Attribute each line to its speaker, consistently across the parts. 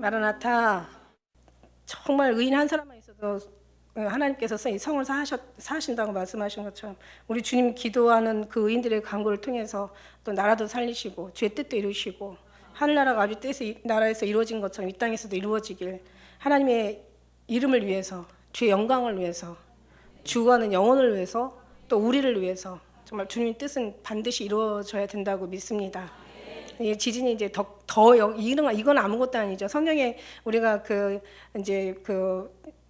Speaker 1: 마라나타. 정말 의인 한 사람만 있어도 하나님께서 이 성을 사신다고 말씀하신 것처럼 우리 주님 기도하는 그 의인들의 간구를 통해서 또 나라도 살리시고 주의 뜻도 이루시고 하늘나라가 아주 나라에서 이루어진 것처럼 이 땅에서도 이루어지길, 하나님의 이름을 위해서, 주의 영광을 위해서, 주관하는 영혼을 위해서, 또 우리를 위해서 정말 주님의 뜻은 반드시 이루어져야 된다고 믿습니다. 이 지진이 이제 이건 아무것도 아니죠. 성경에 우리가 이제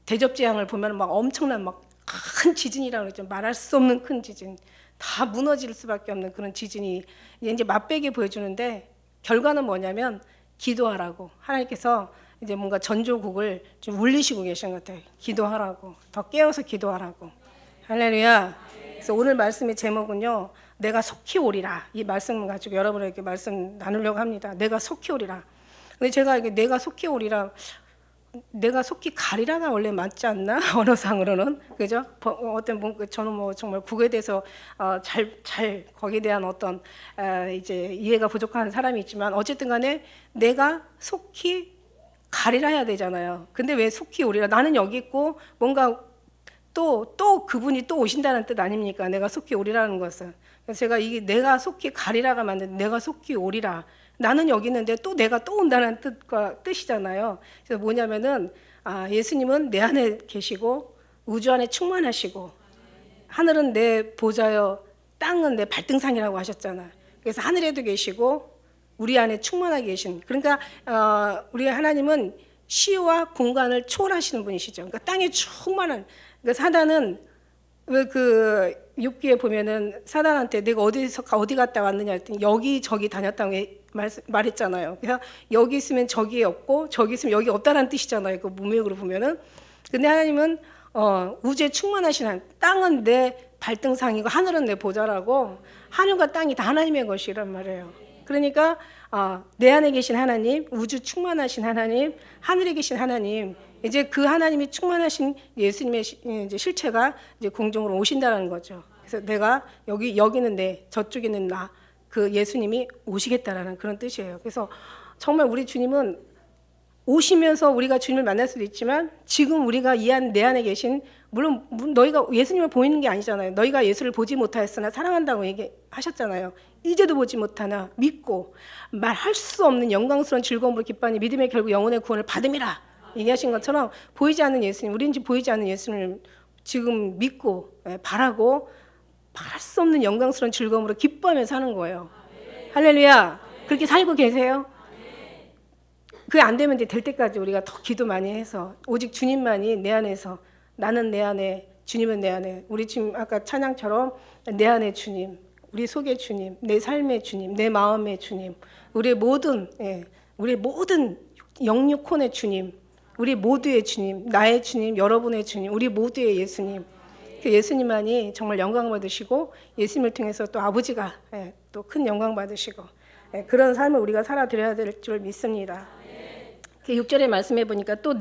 Speaker 1: 대접재앙을 보면 막 엄청난 막 큰 지진이라고 그러죠. 말할 수 없는 큰 지진, 다 무너질 수밖에 없는 그런 지진이 이제 맛배기 보여주는데, 결과는 뭐냐면 기도하라고, 하나님께서 이제 뭔가 전조국을 좀 울리시고 계신 것 같아요. 기도하라고, 더 깨어서 기도하라고. 할렐루야. 그래서 오늘 말씀의 제목은요, 내가 속히 오리라. 이 말씀 가지고 여러분에게 말씀 나누려고 합니다. 내가 속히 오리라. 근데 제가 이게 내가 속히 오리라, 내가 속히 가리라가 원래 맞지 않나? 언어상으로는. 그죠? 저는 정말 국어에 대해서 잘 거기에 대한 어떤 이제 이해가 부족한 사람이 있지만, 어쨌든 간에 내가 속히 가리라 해야 되잖아요. 근데 왜 속히 오리라? 나는 여기 있고 뭔가 또 그분이 또 오신다는 뜻 아닙니까? 내가 속히 오리라는 것은. 그래서 제가 이게 내가 속히 가리라가 맞는데, 내가 속히 오리라. 나는 여기 있는데 또 내가 또 온다는 뜻이잖아요. 그래서 뭐냐면은 예수님은 내 안에 계시고 우주 안에 충만하시고 하늘은 내 보좌여 땅은 내 발등상이라고 하셨잖아요. 그래서 하늘에도 계시고 우리 안에 충만하게 계신, 그러니까 우리 하나님은 시와 공간을 초월하시는 분이시죠. 그러니까 땅에 충만한, 그러니까 사단은 왜 욥기에 보면은 사단한테 내가 어디 갔다 왔느냐 했더니 여기 저기 다녔다고 말했잖아요. 그래서 여기 있으면 저기 없고 저기 있으면 여기 없다라는 뜻이잖아요. 그 문맥으로 보면은. 근데 하나님은 우주에 충만하신 하나님, 땅은 내 발등상이고 하늘은 내 보좌라고, 하늘과 땅이 다 하나님의 것이란 말이에요. 그러니까 내 안에 계신 하나님, 우주 충만하신 하나님, 하늘에 계신 하나님, 이제 그 하나님이 충만하신 예수님의 이제 실체가 이제 공중으로 오신다는 거죠. 그래서 내가 여기는 내, 저쪽에는 나, 그 예수님이 오시겠다라는 그런 뜻이에요. 그래서 정말 우리 주님은 오시면서 우리가 주님을 만날 수도 있지만, 지금 우리가 내 안에 계신, 물론 너희가 예수님을 보이는 게 아니잖아요. 너희가 예수를 보지 못하였으나 사랑한다고 얘기하셨잖아요. 이제도 보지 못하나 믿고 말할 수 없는 영광스러운 즐거움으로 기뻐하니 믿음의 결국 영혼의 구원을 받음이라 얘기하신 것처럼, 보이지 않는 예수님, 우리는 지금 보이지 않는 예수님을 지금 믿고 바라고 말할 수 없는 영광스러운 즐거움으로 기뻐하며 사는 거예요. 할렐루야. 그렇게 살고 계세요? 그게 안 되면 될 때까지 우리가 더 기도 많이 해서, 오직 주님만이 내 안에서, 나는 내 안에, 주님은 내 안에, 우리 지금 아까 찬양처럼 내 안에 주님, 우리 속의 주님, 내 삶의 주님, 내 마음의 주님, 우리의 모든 영육혼의 주님, 우리 모두의 주님, 나의 주님, 여러분의 주님, 우리 모두의 예수님, 그 예수님만이 정말 영광 받으시고, 예수님을 통해서 또 아버지가 또 큰 영광 받으시고, 그런 삶을 우리가 살아드려야 될 줄 믿습니다. 6절의 말씀해 보니까 또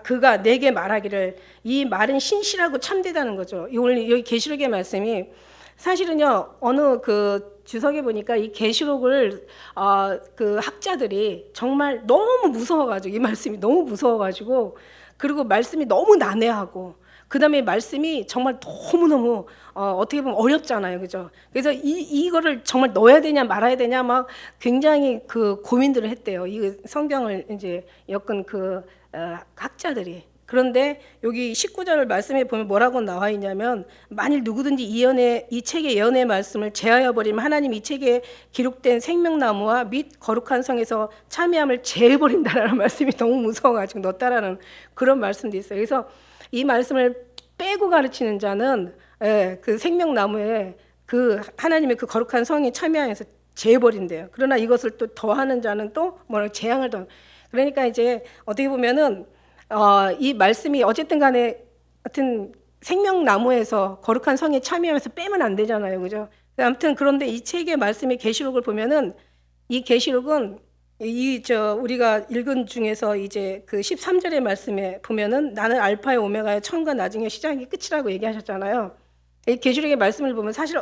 Speaker 1: 그가 내게 말하기를, 이 말은 신실하고 참되다는 거죠. 여기 계시록의 말씀이 사실은요, 어느 주석에 보니까 이 계시록을 그 학자들이 정말 너무 무서워가지고, 이 말씀이 너무 무서워가지고, 그리고 말씀이 너무 난해하고, 그 다음에 말씀이 정말 너무너무 어떻게 보면 어렵잖아요. 그죠? 그래서 이거를 정말 넣어야 되냐 말아야 되냐 막 굉장히 고민들을 했대요. 이 성경을 이제 엮은 학자들이. 그런데 여기 19절 말씀에 보면 뭐라고 나와 있냐면, 만일 누구든지 이 책의 예언의 말씀을 제하여 버리면 하나님이 이 책에 기록된 생명나무와 및 거룩한 성에서 참여함을 제해버린다라는 말씀이 너무 무서워가지고 넣었다라는 그런 말씀도 있어요. 그래서 이 말씀을 빼고 가르치는 자는 그 생명나무에 하나님의 그 거룩한 성에 참여해서 제해버린대요. 그러나 이것을 또 더하는 자는 또 재앙을 더. 그러니까 이제 어떻게 보면은 이 말씀이 어쨌든 간에 하여튼 생명나무에서 거룩한 성에 참여하면서 빼면 안 되잖아요. 그죠? 아무튼 그런데 이 책의 말씀의 계시록을 보면은, 이 계시록은 우리가 읽은 중에서 이제 그 13절의 말씀에 보면은 나는 알파의 오메가의 처음과 나중에 시작이 끝이라고 얘기하셨잖아요. 이 계시록의 말씀을 보면 사실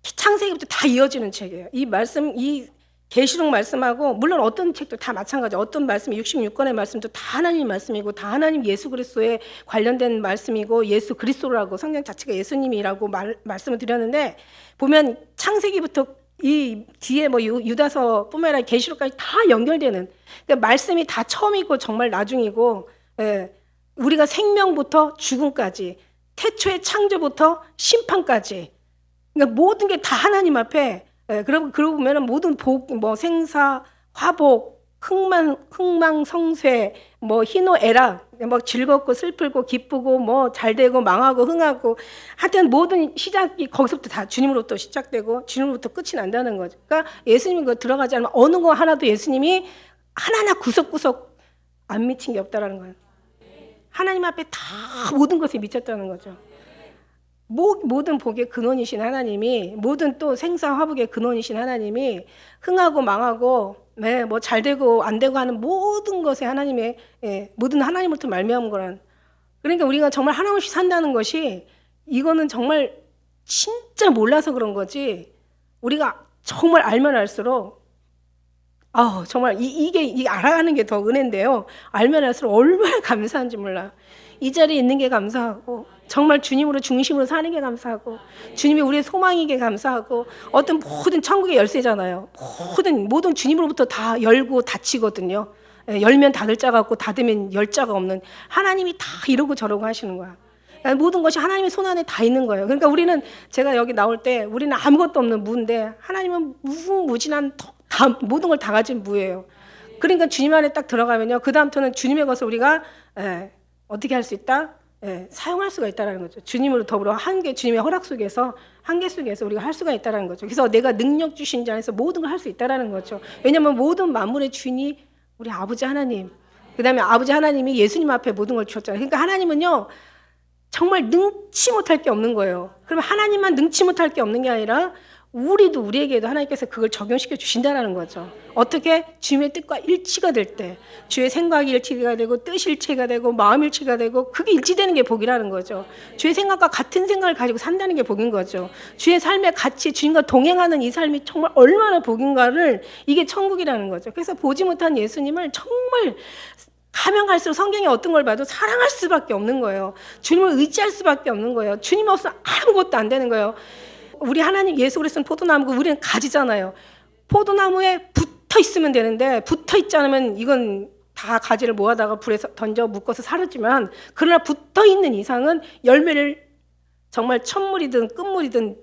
Speaker 1: 창세기부터 다 이어지는 책이에요. 이 말씀, 이 계시록 말씀하고 물론 어떤 책도 다 마찬가지. 어떤 말씀 66권의 말씀도 다 하나님 말씀이고 다 하나님 예수 그리스도에 관련된 말씀이고 예수 그리스도라고 성경 자체가 예수님이라고 말씀을 드렸는데 보면 창세기부터 이 뒤에 뭐 유다서뿐만 아니라 계시록까지 다 연결되는 그러니까 말씀이 다 처음이고 정말 나중이고 우리가 생명부터 죽음까지 태초의 창조부터 심판까지 그러니까 모든 게 다 하나님 앞에 그러고 보면은 모든 복, 뭐 생사, 화복, 흥망성쇠, 뭐 희노애락, 뭐 즐겁고 슬프고 기쁘고 뭐 잘되고 망하고 흥하고 하여튼 모든 시작이 거기서부터 다 주님으로부터 시작되고 주님으로부터 끝이 난다는 거죠. 그러니까 예수님 그 들어가지 않으면 어느 거 하나도 예수님이 하나하나 구석구석 안 미친 게 없다라는 거예요. 하나님 앞에 다 모든 것에 미쳤다는 거죠. 모든 복의 근원이신 하나님이 모든 또 생사화복의 근원이신 하나님이 흥하고 망하고 뭐 잘되고 안되고 하는 모든 것에 하나님의 모든 하나님으로부터 말미암은 거란 그러니까 우리가 정말 하나님 없이 산다는 것이 이거는 정말 진짜 몰라서 그런 거지 우리가 정말 알면 알수록 정말 이게 알아가는 게 더 은혜인데요 알면 알수록 얼마나 감사한지 몰라 이 자리에 있는 게 감사하고 정말 주님으로 중심으로 사는 게 감사하고 주님이 우리의 소망이게 감사하고 어떤 모든 천국의 열쇠잖아요. 모든 주님으로부터 다 열고 닫히거든요. 열면 닫을 자가 없고 닫으면 열 자가 없는 하나님이 다 이러고 저러고 하시는 거야. 그러니까 모든 것이 하나님의 손 안에 다 있는 거예요. 그러니까 우리는 제가 여기 나올 때 우리는 아무것도 없는 무인데 하나님은 무궁무진한 모든 걸 다 가진 무예요. 그러니까 주님 안에 딱 들어가면요. 그 다음부터는 주님의 것을 우리가 어떻게 할 수 있다? 사용할 수가 있다는 거죠. 주님으로 더불어 주님의 허락 속에서 한계 속에서 우리가 할 수가 있다는 거죠. 그래서 내가 능력 주신 자 안에서 모든 걸 할 수 있다는 거죠. 왜냐하면 모든 만물의 주인이 우리 아버지 하나님, 그 다음에 아버지 하나님이 예수님 앞에 모든 걸 주셨잖아요. 그러니까 하나님은요 정말 능치 못할 게 없는 거예요. 그러면 하나님만 능치 못할 게 없는 게 아니라 우리에게도 하나님께서 그걸 적용시켜 주신다는 거죠. 어떻게? 주님의 뜻과 일치가 될 때 주의 생각이 일치가 되고 뜻이 일치가 되고 마음 일치가 되고 그게 일치되는 게 복이라는 거죠. 주의 생각과 같은 생각을 가지고 산다는 게 복인 거죠. 주의 삶에 같이 주님과 동행하는 이 삶이 정말 얼마나 복인가를 이게 천국이라는 거죠. 그래서 보지 못한 예수님을 정말 가면 갈수록 성경에 어떤 걸 봐도 사랑할 수밖에 없는 거예요. 주님을 의지할 수밖에 없는 거예요. 주님 없으면 아무것도 안 되는 거예요. 우리 하나님 예수 그리스도는 포도나무고 우리는 가지잖아요. 포도나무에 붙어 있으면 되는데 붙어 있지 않으면 이건 다 가지를 모아다가 불에 던져 묶어서 사르지만 그러나 붙어 있는 이상은 열매를 정말 천물이든 끝물이든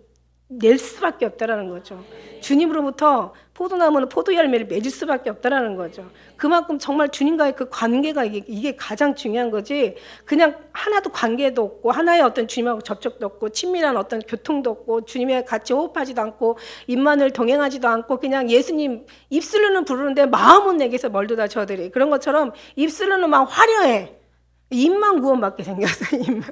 Speaker 1: 낼 수밖에 없다라는 거죠. 주님으로부터 포도나무는 포도 열매를 맺을 수밖에 없다라는 거죠. 그만큼 정말 주님과의 그 관계가 이게 가장 중요한 거지. 그냥 하나도 관계도 없고 하나의 어떤 주님하고 접촉도 없고 친밀한 어떤 교통도 없고 주님의 같이 호흡하지도 않고 입만을 동행하지도 않고 그냥 예수님 입술로는 부르는데 마음은 내게서 멀도다 저들이 그런 것처럼 입술로는 막 화려해. 입만 구원받게 생겼어요. 입만.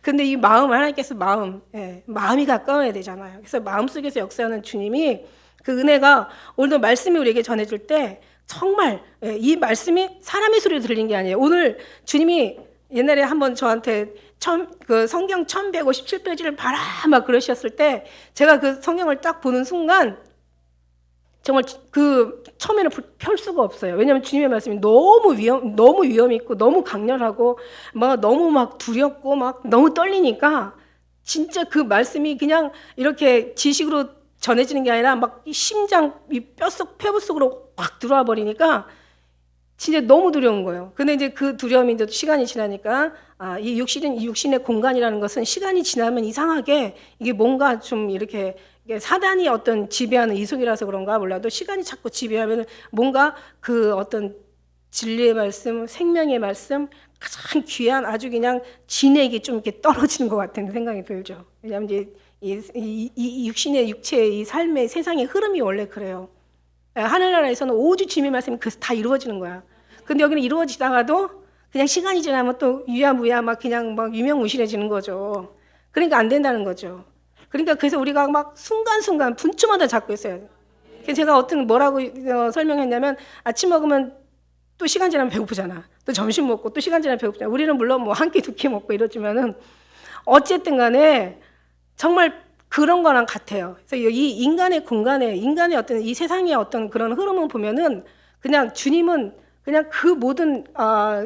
Speaker 1: 근데 이 마음 하나님께서 마음이 가까워야 되잖아요. 그래서 마음속에서 역사하는 주님이 그 은혜가 오늘도 말씀이 우리에게 전해질 때 정말 이 말씀이 사람의 소리로 들린 게 아니에요. 오늘 주님이 옛날에 한번 저한테 그 성경 1157페이지를 봐라 막 그러셨을 때 제가 그 성경을 딱 보는 순간 정말 그 처음에는 펼 수가 없어요. 왜냐하면 주님의 말씀이 너무 위험 있고 너무 강렬하고 막 너무 막 두렵고 막 너무 떨리니까 진짜 그 말씀이 그냥 이렇게 지식으로 전해지는 게 아니라 막 심장, 이 뼛속 폐부 속으로 확 들어와 버리니까 진짜 너무 두려운 거예요. 근데 이제 그 두려움이 이제 시간이 지나니까 이 육신의 공간이라는 것은 시간이 지나면 이상하게 이게 뭔가 좀 이렇게 사단이 어떤 지배하는 이속이라서 그런가 몰라도 시간이 자꾸 지배하면 뭔가 그 어떤 진리의 말씀, 생명의 말씀, 가장 귀한 아주 그냥 진액이 좀 이렇게 떨어지는 것 같은 생각이 들죠. 왜냐하면 이제 이 육신의 육체의 이 삶의 세상의 흐름이 원래 그래요. 하늘나라에서는 오직 주님의 말씀이 그래서 다 이루어지는 거야. 근데 여기는 이루어지다가도 그냥 시간이 지나면 또 유야무야 막 그냥 막 유명무실해지는 거죠. 그러니까 안 된다는 거죠. 그러니까 그래서 우리가 막 순간순간 분초마다 잡고 있어요. 그래서 제가 뭐라고 설명했냐면 아침 먹으면 또 시간 지나면 배고프잖아. 또 점심 먹고 또 시간 지나면 배고프잖아. 우리는 물론 뭐 한 끼 두 끼 먹고 이러지만은 어쨌든 간에 정말 그런 거랑 같아요. 그래서 이 인간의 공간에, 인간의 어떤 이 세상의 어떤 그런 흐름을 보면은 그냥 주님은 그냥 그 모든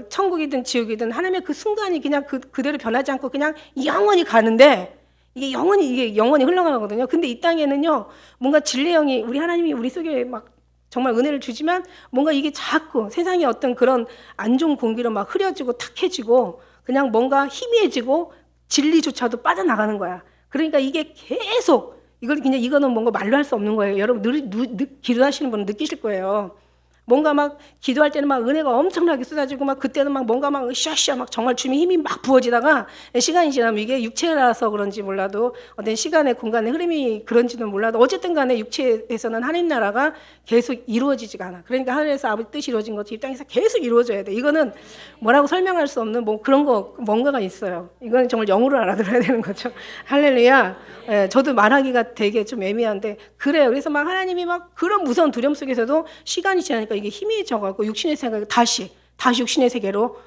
Speaker 1: 천국이든 지옥이든 하나님의 그 순간이 그냥 그대로 변하지 않고 그냥 영원히 가는데 이게 영원히 흘러가거든요. 근데 이 땅에는요, 뭔가 진리의 영이 우리 하나님이 우리 속에 막 정말 은혜를 주지만 뭔가 이게 자꾸 세상의 어떤 그런 안 좋은 공기로 막 흐려지고 탁해지고 그냥 뭔가 희미해지고 진리조차도 빠져나가는 거야. 그러니까 이게 계속 이거는 뭔가 말로 할 수 없는 거예요. 여러분 기도하시는 분은 느끼실 거예요. 뭔가 막 기도할 때는 막 은혜가 엄청나게 쏟아지고 막 그때는 막 뭔가 막 으쌰으쌰 막 정말 주님의 힘이 막 부어지다가 시간이 지나면 이게 육체라서 그런지 몰라도 어떤 시간의 공간의 흐름이 그런지는 몰라도 어쨌든 간에 육체에서는 하나님 나라가 계속 이루어지지가 않아. 그러니까 하늘에서 아버지 뜻이 이루어진 것이 이 땅에서 계속 이루어져야 돼. 이거는 뭐라고 설명할 수 없는 뭐 그런 거 뭔가가 있어요. 이거는 정말 영으로 알아들어야 되는 거죠. 할렐루야. 예, 저도 말하기가 되게 좀 애매한데 그래요. 그래서 막 하나님이 막 그런 무서운 두려움 속에서도 시간이 지나니까 이게 희미해져가고 육신의 생각이 다시 육신의 세계로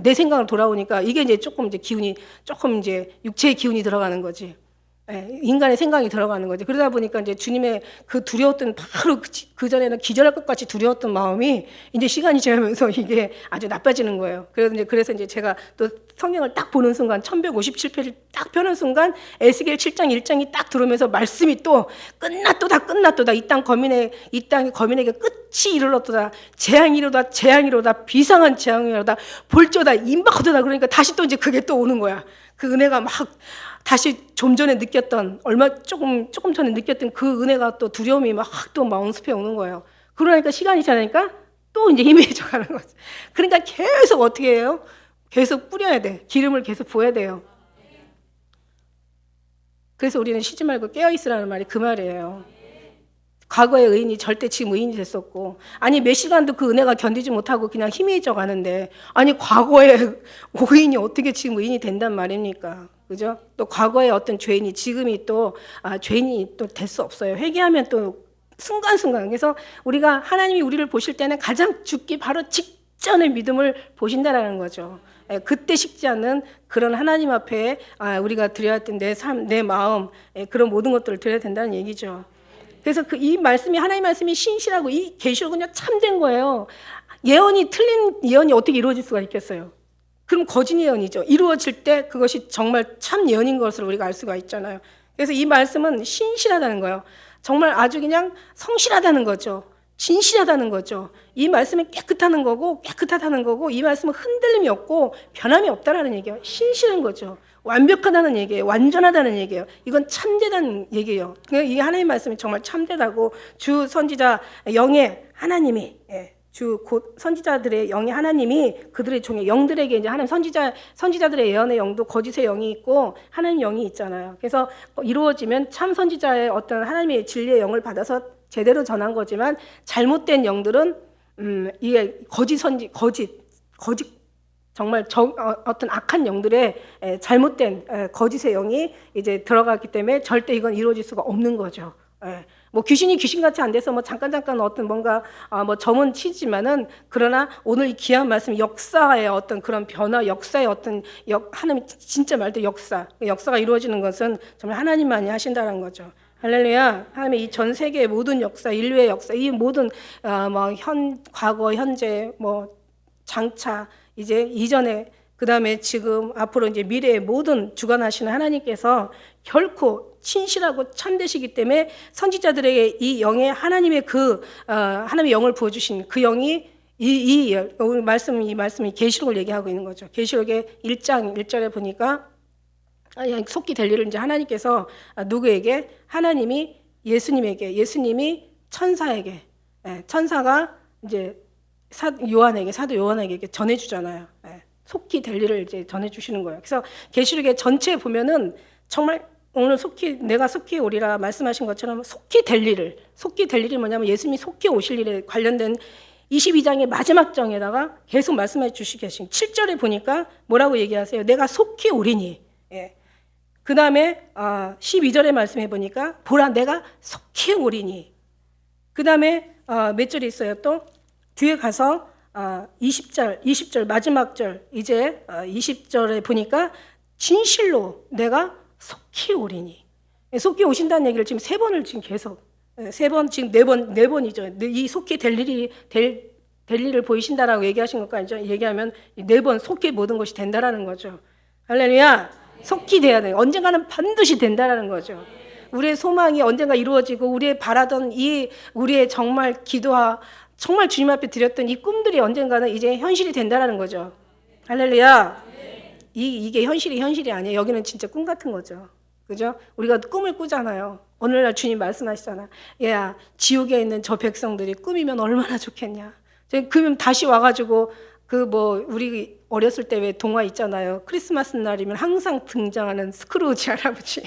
Speaker 1: 내 생각으로 돌아오니까 이게 이제 조금 이제 육체의 기운이 들어가는 거지. 인간의 생각이 들어가는 거지. 그러다 보니까 이제 주님의 그 두려웠던 바로 그 전에는 기절할 것 같이 두려웠던 마음이 이제 시간이 지나면서 이게 아주 나빠지는 거예요. 그래서 이제 제가 또 성경을 딱 보는 순간 1157페이지 딱 펴는 순간 에스겔 7장 1장이 딱 들어오면서 말씀이 또 끝났도다 이 땅이 거민에게 끝이 이르렀도다 재앙이로다 비상한 재앙이로다 볼저다 임박하도다. 그러니까 다시 또 이제 그게 또 오는 거야. 그 은혜가 막 다시 좀 전에 느꼈던 조금 전에 느꼈던 그 은혜가 또 두려움이 막 또 마음습해 오는 거예요. 그러니까 시간이 지나니까 또 이제 희미해져 가는 거죠. 그러니까 계속 어떻게 해요? 계속 뿌려야 돼. 기름을 계속 부어야 돼요. 그래서 우리는 쉬지 말고 깨어 있으라는 말이 그 말이에요. 과거의 의인이 절대 지금 의인이 됐었고, 아니 몇 시간도 그 은혜가 견디지 못하고 그냥 희미해져 가는데, 아니 과거의 의인이 어떻게 지금 의인이 된단 말입니까? 그죠? 또 과거의 어떤 죄인이 지금이 또 죄인이 또 될 수 없어요. 회개하면 또 순간순간. 그래서 우리가 하나님이 우리를 보실 때는 가장 죽기 바로 직전의 믿음을 보신다라는 거죠. 그때 식지 않는 그런 하나님 앞에 우리가 드려야 했던 내 삶, 내 마음, 그런 모든 것들을 드려야 된다는 얘기죠. 그래서 이 말씀이 하나님 말씀이 신실하고 이 계시록은요 참된 거예요. 틀린 예언이 어떻게 이루어질 수가 있겠어요? 그럼 거짓 예언이죠. 이루어질 때 그것이 정말 참 예언인 것을 우리가 알 수가 있잖아요. 그래서 이 말씀은 신실하다는 거예요. 정말 아주 그냥 성실하다는 거죠. 진실하다는 거죠. 이 말씀은 깨끗하다는 거고 이 말씀은 흔들림이 없고 변함이 없다라는 얘기예요. 신실한 거죠. 완벽하다는 얘기예요. 완전하다는 얘기예요. 이건 참되다는 얘기예요. 이 하나님 말씀이 정말 참되다고 주 선지자 영의 하나님이 곧 선지자들의 영의 하나님이 그들의 종의 영들에게 이제 하나님 선지자들의 예언의 영도 거짓의 영이 있고 하나님 영이 있잖아요. 그래서 이루어지면 참 선지자의 어떤 하나님의 진리의 영을 받아서 제대로 전한 거지만 잘못된 영들은 이게 거짓 정말 어떤 악한 영들의 잘못된 거짓의 영이 이제 들어갔기 때문에 절대 이건 이루어질 수가 없는 거죠. 뭐 귀신이 귀신같이 안 돼서 뭐 잠깐 어떤 뭔가 뭐 점은 치지만은 그러나 오늘 이 귀한 말씀 역사의 어떤 그런 변화, 역사의 어떤 하나님 진짜 말도 역사가 이루어지는 것은 정말 하나님만이 하신다는 거죠. 할렐루야. 하나님의 이 전 세계의 모든 역사, 인류의 역사, 이 모든 뭐 과거, 현재, 뭐 장차, 이제 이전에, 그 다음에 지금, 앞으로 이제 미래의 모든 주관하시는 하나님께서 결코 신실하고 참되시기 때문에 선지자들에게 이 영의 하나님의 하나님의 영을 부어주신 그 영이 이 말씀이 계시록을 얘기하고 있는 거죠. 계시록의 1장 1절에 보니까 속기 될 일을 이제 하나님께서 누구에게? 하나님이 예수님이 천사에게, 천사가 이제 사도 요한에게 이렇게 전해주잖아요. 속기 될 일을 이제 전해주시는 거예요. 그래서 계시록의 전체에 보면은 정말 오늘 내가 속히 오리라 말씀하신 것처럼 속히 될 일이 뭐냐면 예수님이 속히 오실 일에 관련된 22장의 마지막 장에다가 계속 말씀해 주시고 계신 7절에 보니까 뭐라고 얘기하세요? 내가 속히 오리니. 그 다음에 12절에 말씀해 보니까 보라 내가 속히 오리니. 그 다음에 몇 절이 있어요 또? 뒤에 가서 20절 마지막 절 이제 20절에 보니까 진실로 내가 속히 오리니. 속히 오신다는 얘기를 지금 3번을 지금 계속 3번 지금 4번이죠. 이 속히 될 일을 보이신다라고 얘기하신 것까지 얘기하면 4번 속히 모든 것이 된다라는 거죠. 할렐루야. 속히 돼야 돼요. 언젠가는 반드시 된다라는 거죠. 우리의 소망이 언젠가 이루어지고 우리의 바라던 우리의 정말 기도와 정말 주님 앞에 드렸던 이 꿈들이 언젠가는 이제 현실이 된다라는 거죠. 할렐루야. 이게 현실이 아니에요. 여기는 진짜 꿈 같은 거죠. 그죠? 우리가 꿈을 꾸잖아요. 오늘날 주님 말씀하시잖아. 야, 지옥에 있는 저 백성들이 꿈이면 얼마나 좋겠냐. 그러면 다시 와가지고 우리 어렸을 때 왜 동화 있잖아요. 크리스마스 날이면 항상 등장하는 스크루지 할아버지.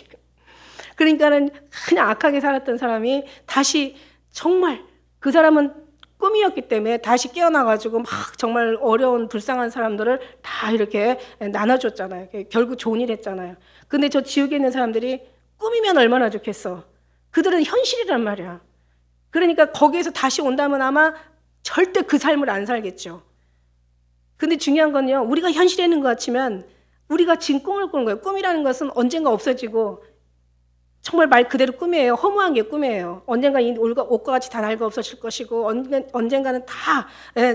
Speaker 1: 그러니까는 그냥 악하게 살았던 사람이 다시 정말 그 사람은 꿈이었기 때문에 다시 깨어나가지고 막 정말 어려운 불쌍한 사람들을 다 이렇게 나눠줬잖아요. 결국 좋은 일 했잖아요. 근데 저 지옥에 있는 사람들이 꿈이면 얼마나 좋겠어. 그들은 현실이란 말이야. 그러니까 거기에서 다시 온다면 아마 절대 그 삶을 안 살겠죠. 근데 중요한 건요, 우리가 현실에 있는 것 같지만 우리가 지금 꿈을 꾸는 거예요. 꿈이라는 것은 언젠가 없어지고 정말 말 그대로 꿈이에요. 허무한 게 꿈이에요. 언젠가 이 옷과 같이 다 낡아 없어질 것이고 언젠가는 다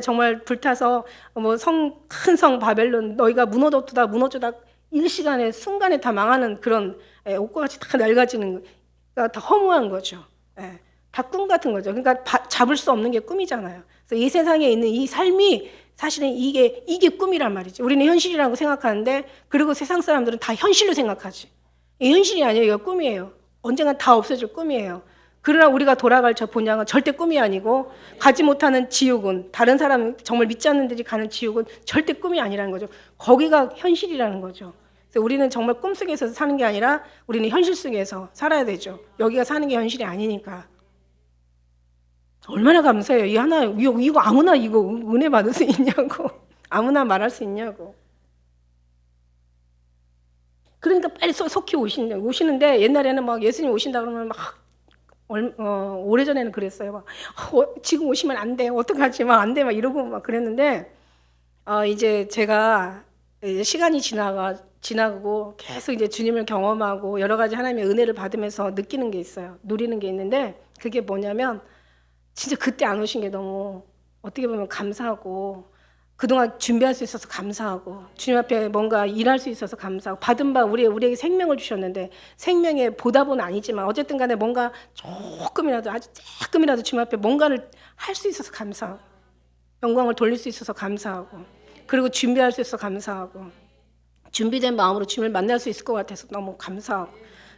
Speaker 1: 정말 불타서 큰 성 바벨론 너희가 무너졌다 일시간에 순간에 다 망하는 그런 옷과 같이 다 낡아지는 그러니까 다 허무한 거죠. 다 꿈 같은 거죠. 그러니까 잡을 수 없는 게 꿈이잖아요. 그래서 이 세상에 있는 이 삶이 사실은 이게 꿈이란 말이죠. 우리는 현실이라고 생각하는데 그리고 세상 사람들은 다 현실로 생각하지. 이 현실이 아니에요. 이거 꿈이에요. 언젠가 다 없어질 꿈이에요. 그러나 우리가 돌아갈 저 본향은 절대 꿈이 아니고 가지 못하는 지옥은 다른 사람 정말 믿지 않는 들이 가는 지옥은 절대 꿈이 아니라는 거죠. 거기가 현실이라는 거죠. 그래서 우리는 정말 꿈속에서 사는 게 아니라 우리는 현실 속에서 살아야 되죠. 여기가 사는 게 현실이 아니니까. 얼마나 감사해요. 이거 아무나 이거 은혜 받을 수 있냐고. 아무나 말할 수 있냐고. 그러니까 빨리 속히 오시는데 옛날에는 막 예수님 오신다 그러면 막 오래전에는 그랬어요. 막 지금 오시면 안 돼. 어떡하지? 막 안 돼. 막 이러고 막 그랬는데 이제 제가 이제 시간이 지나고 계속 이제 주님을 경험하고 여러 가지 하나님의 은혜를 받으면서 느끼는 게 있어요. 누리는 게 있는데 그게 뭐냐면 진짜 그때 안 오신 게 너무 어떻게 보면 감사하고 그동안 준비할 수 있어서 감사하고 주님 앞에 뭔가 일할 수 있어서 감사하고 받은 바 우리에게 생명을 주셨는데 생명의 보답은 아니지만 어쨌든 간에 뭔가 조금이라도 아주 조금이라도 주님 앞에 뭔가를 할 수 있어서 감사하고 영광을 돌릴 수 있어서 감사하고 그리고 준비할 수 있어서 감사하고 준비된 마음으로 주님을 만날 수 있을 것 같아서 너무 감사하고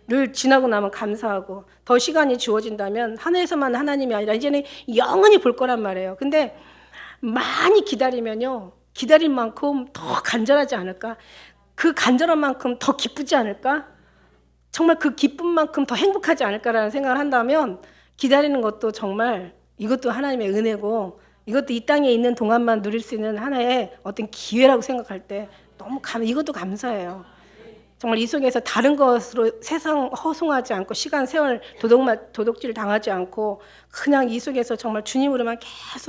Speaker 1: 늘 지나고 나면 감사하고 더 시간이 주어진다면 하늘에서만 하나님이 아니라 이제는 영원히 볼 거란 말이에요. 근데 많이 기다리면요. 기다릴 만큼 더 간절하지 않을까? 그 간절한 만큼 더 기쁘지 않을까? 정말 그 기쁜 만큼 더 행복하지 않을까라는 생각을 한다면 기다리는 것도 정말 이것도 하나님의 은혜고 이것도 이 땅에 있는 동안만 누릴 수 있는 하나의 어떤 기회라고 생각할 때 너무 이것도 감사해요. 정말 이 속에서 다른 것으로 세상 허송하지 않고 시간 세월 도둑질 당하지 않고 그냥 이 속에서 정말 주님으로만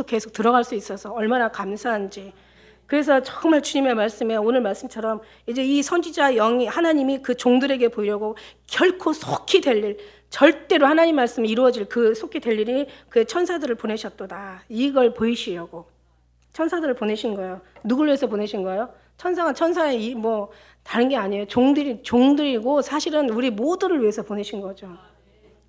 Speaker 1: 계속 들어갈 수 있어서 얼마나 감사한지. 그래서 정말 주님의 말씀에 오늘 말씀처럼 이제 이 선지자 영이 하나님이 그 종들에게 보이려고 결코 속히 될 일, 절대로 하나님 말씀이 이루어질 그 속히 될 일이 그 천사들을 보내셨도다. 이걸 보이시려고 천사들을 보내신 거예요. 누굴 위해서 보내신 거예요? 천사가 천사의 다른 게 아니에요. 종들이고 사실은 우리 모두를 위해서 보내신 거죠.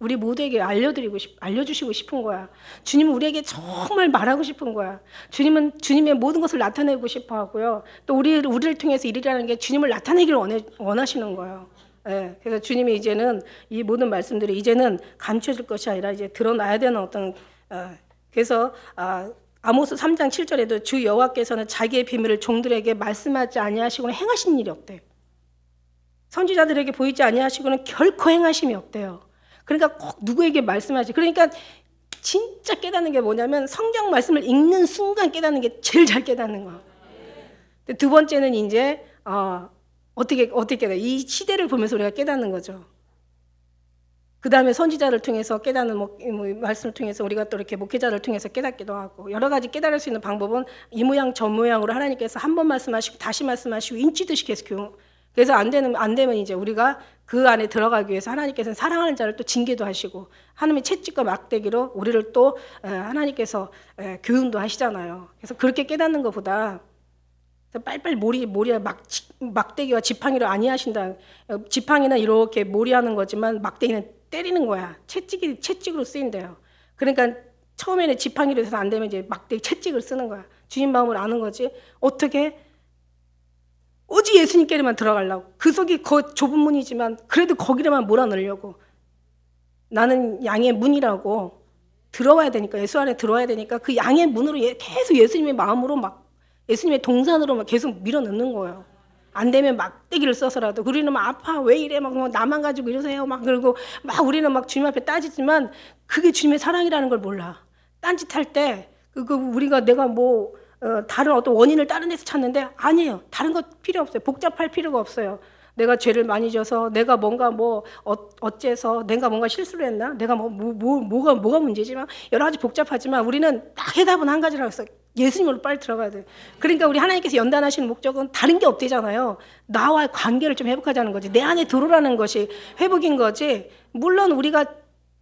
Speaker 1: 우리 모두에게 알려주시고 싶은 거야. 주님은 우리에게 정말 말하고 싶은 거야. 주님은 주님의 모든 것을 나타내고 싶어 하고요. 또 우리를 통해서 일이라는 게 주님을 나타내기를 원하시는 거예요. 네, 그래서 주님이 이제는 이 모든 말씀들이 이제는 감춰질 것이 아니라 이제 드러나야 되는 그래서 아모스 3장 7절에도 주 여호와께서는 자기의 비밀을 종들에게 말씀하지 아니하시고는 행하신 일이 없대요. 선지자들에게 보이지 아니하시고는 결코 행하심이 없대요. 그러니까 꼭 누구에게 말씀하지. 그러니까 진짜 깨닫는 게 뭐냐면 성경 말씀을 읽는 순간 깨닫는 게 제일 잘 깨닫는 거예요. 두 번째는 이제 어떻게 깨달아? 이 시대를 보면서 우리가 깨닫는 거죠. 그 다음에 선지자를 통해서 깨닫는 말씀을 통해서 우리가 또 이렇게 목회자를 통해서 깨닫기도 하고 여러 가지 깨달을 수 있는 방법은 이 모양 저 모양으로 하나님께서 한 번 말씀하시고 다시 말씀하시고 인치듯이 계속 그래서 안 되면 이제 우리가 그 안에 들어가기 위해서 하나님께서는 사랑하는 자를 또 징계도 하시고 하나님의 채찍과 막대기로 우리를 또 하나님께서 교훈도 하시잖아요. 그래서 그렇게 깨닫는 것보다 빨리빨리 모리야 막대기와 지팡이를 아니하신다. 지팡이는 이렇게 모리하는 거지만 막대기는 때리는 거야. 채찍으로 쓰인대요. 그러니까 처음에는 지팡이로 해서 안 되면 이제 막대기 채찍을 쓰는 거야. 주님 마음을 아는 거지. 어떻게 오직 예수님께만 들어가려고. 그 속이 좁은 문이지만 그래도 거기로만 몰아넣으려고. 나는 양의 문이라고 들어와야 되니까, 예수 안에 들어와야 되니까 그 양의 문으로 계속 예수님의 마음으로 막 예수님의 동산으로 막 계속 밀어넣는 거예요. 안 되면 막대기를 써서라도. 우리는 막 아파 왜 이래 막 나만 가지고 이러세요 막 그러고 막 우리는 막 주님 앞에 따지지만 그게 주님의 사랑이라는 걸 몰라. 딴짓할 때 우리가 내가 다른 어떤 원인을 다른 데서 찾는데 아니에요. 다른 거 필요 없어요. 복잡할 필요가 없어요. 내가 죄를 많이 져서 내가 뭔가 어째서 내가 뭔가 실수를 했나? 내가 뭐가 문제지만 여러 가지 복잡하지만 우리는 딱 해답은 한 가지라고 했어요. 예수님으로 빨리 들어가야 돼요. 그러니까 우리 하나님께서 연단하시는 목적은 다른 게 없대잖아요. 나와의 관계를 좀 회복하자는 거지. 내 안에 들어오라는 것이 회복인 거지. 물론 우리가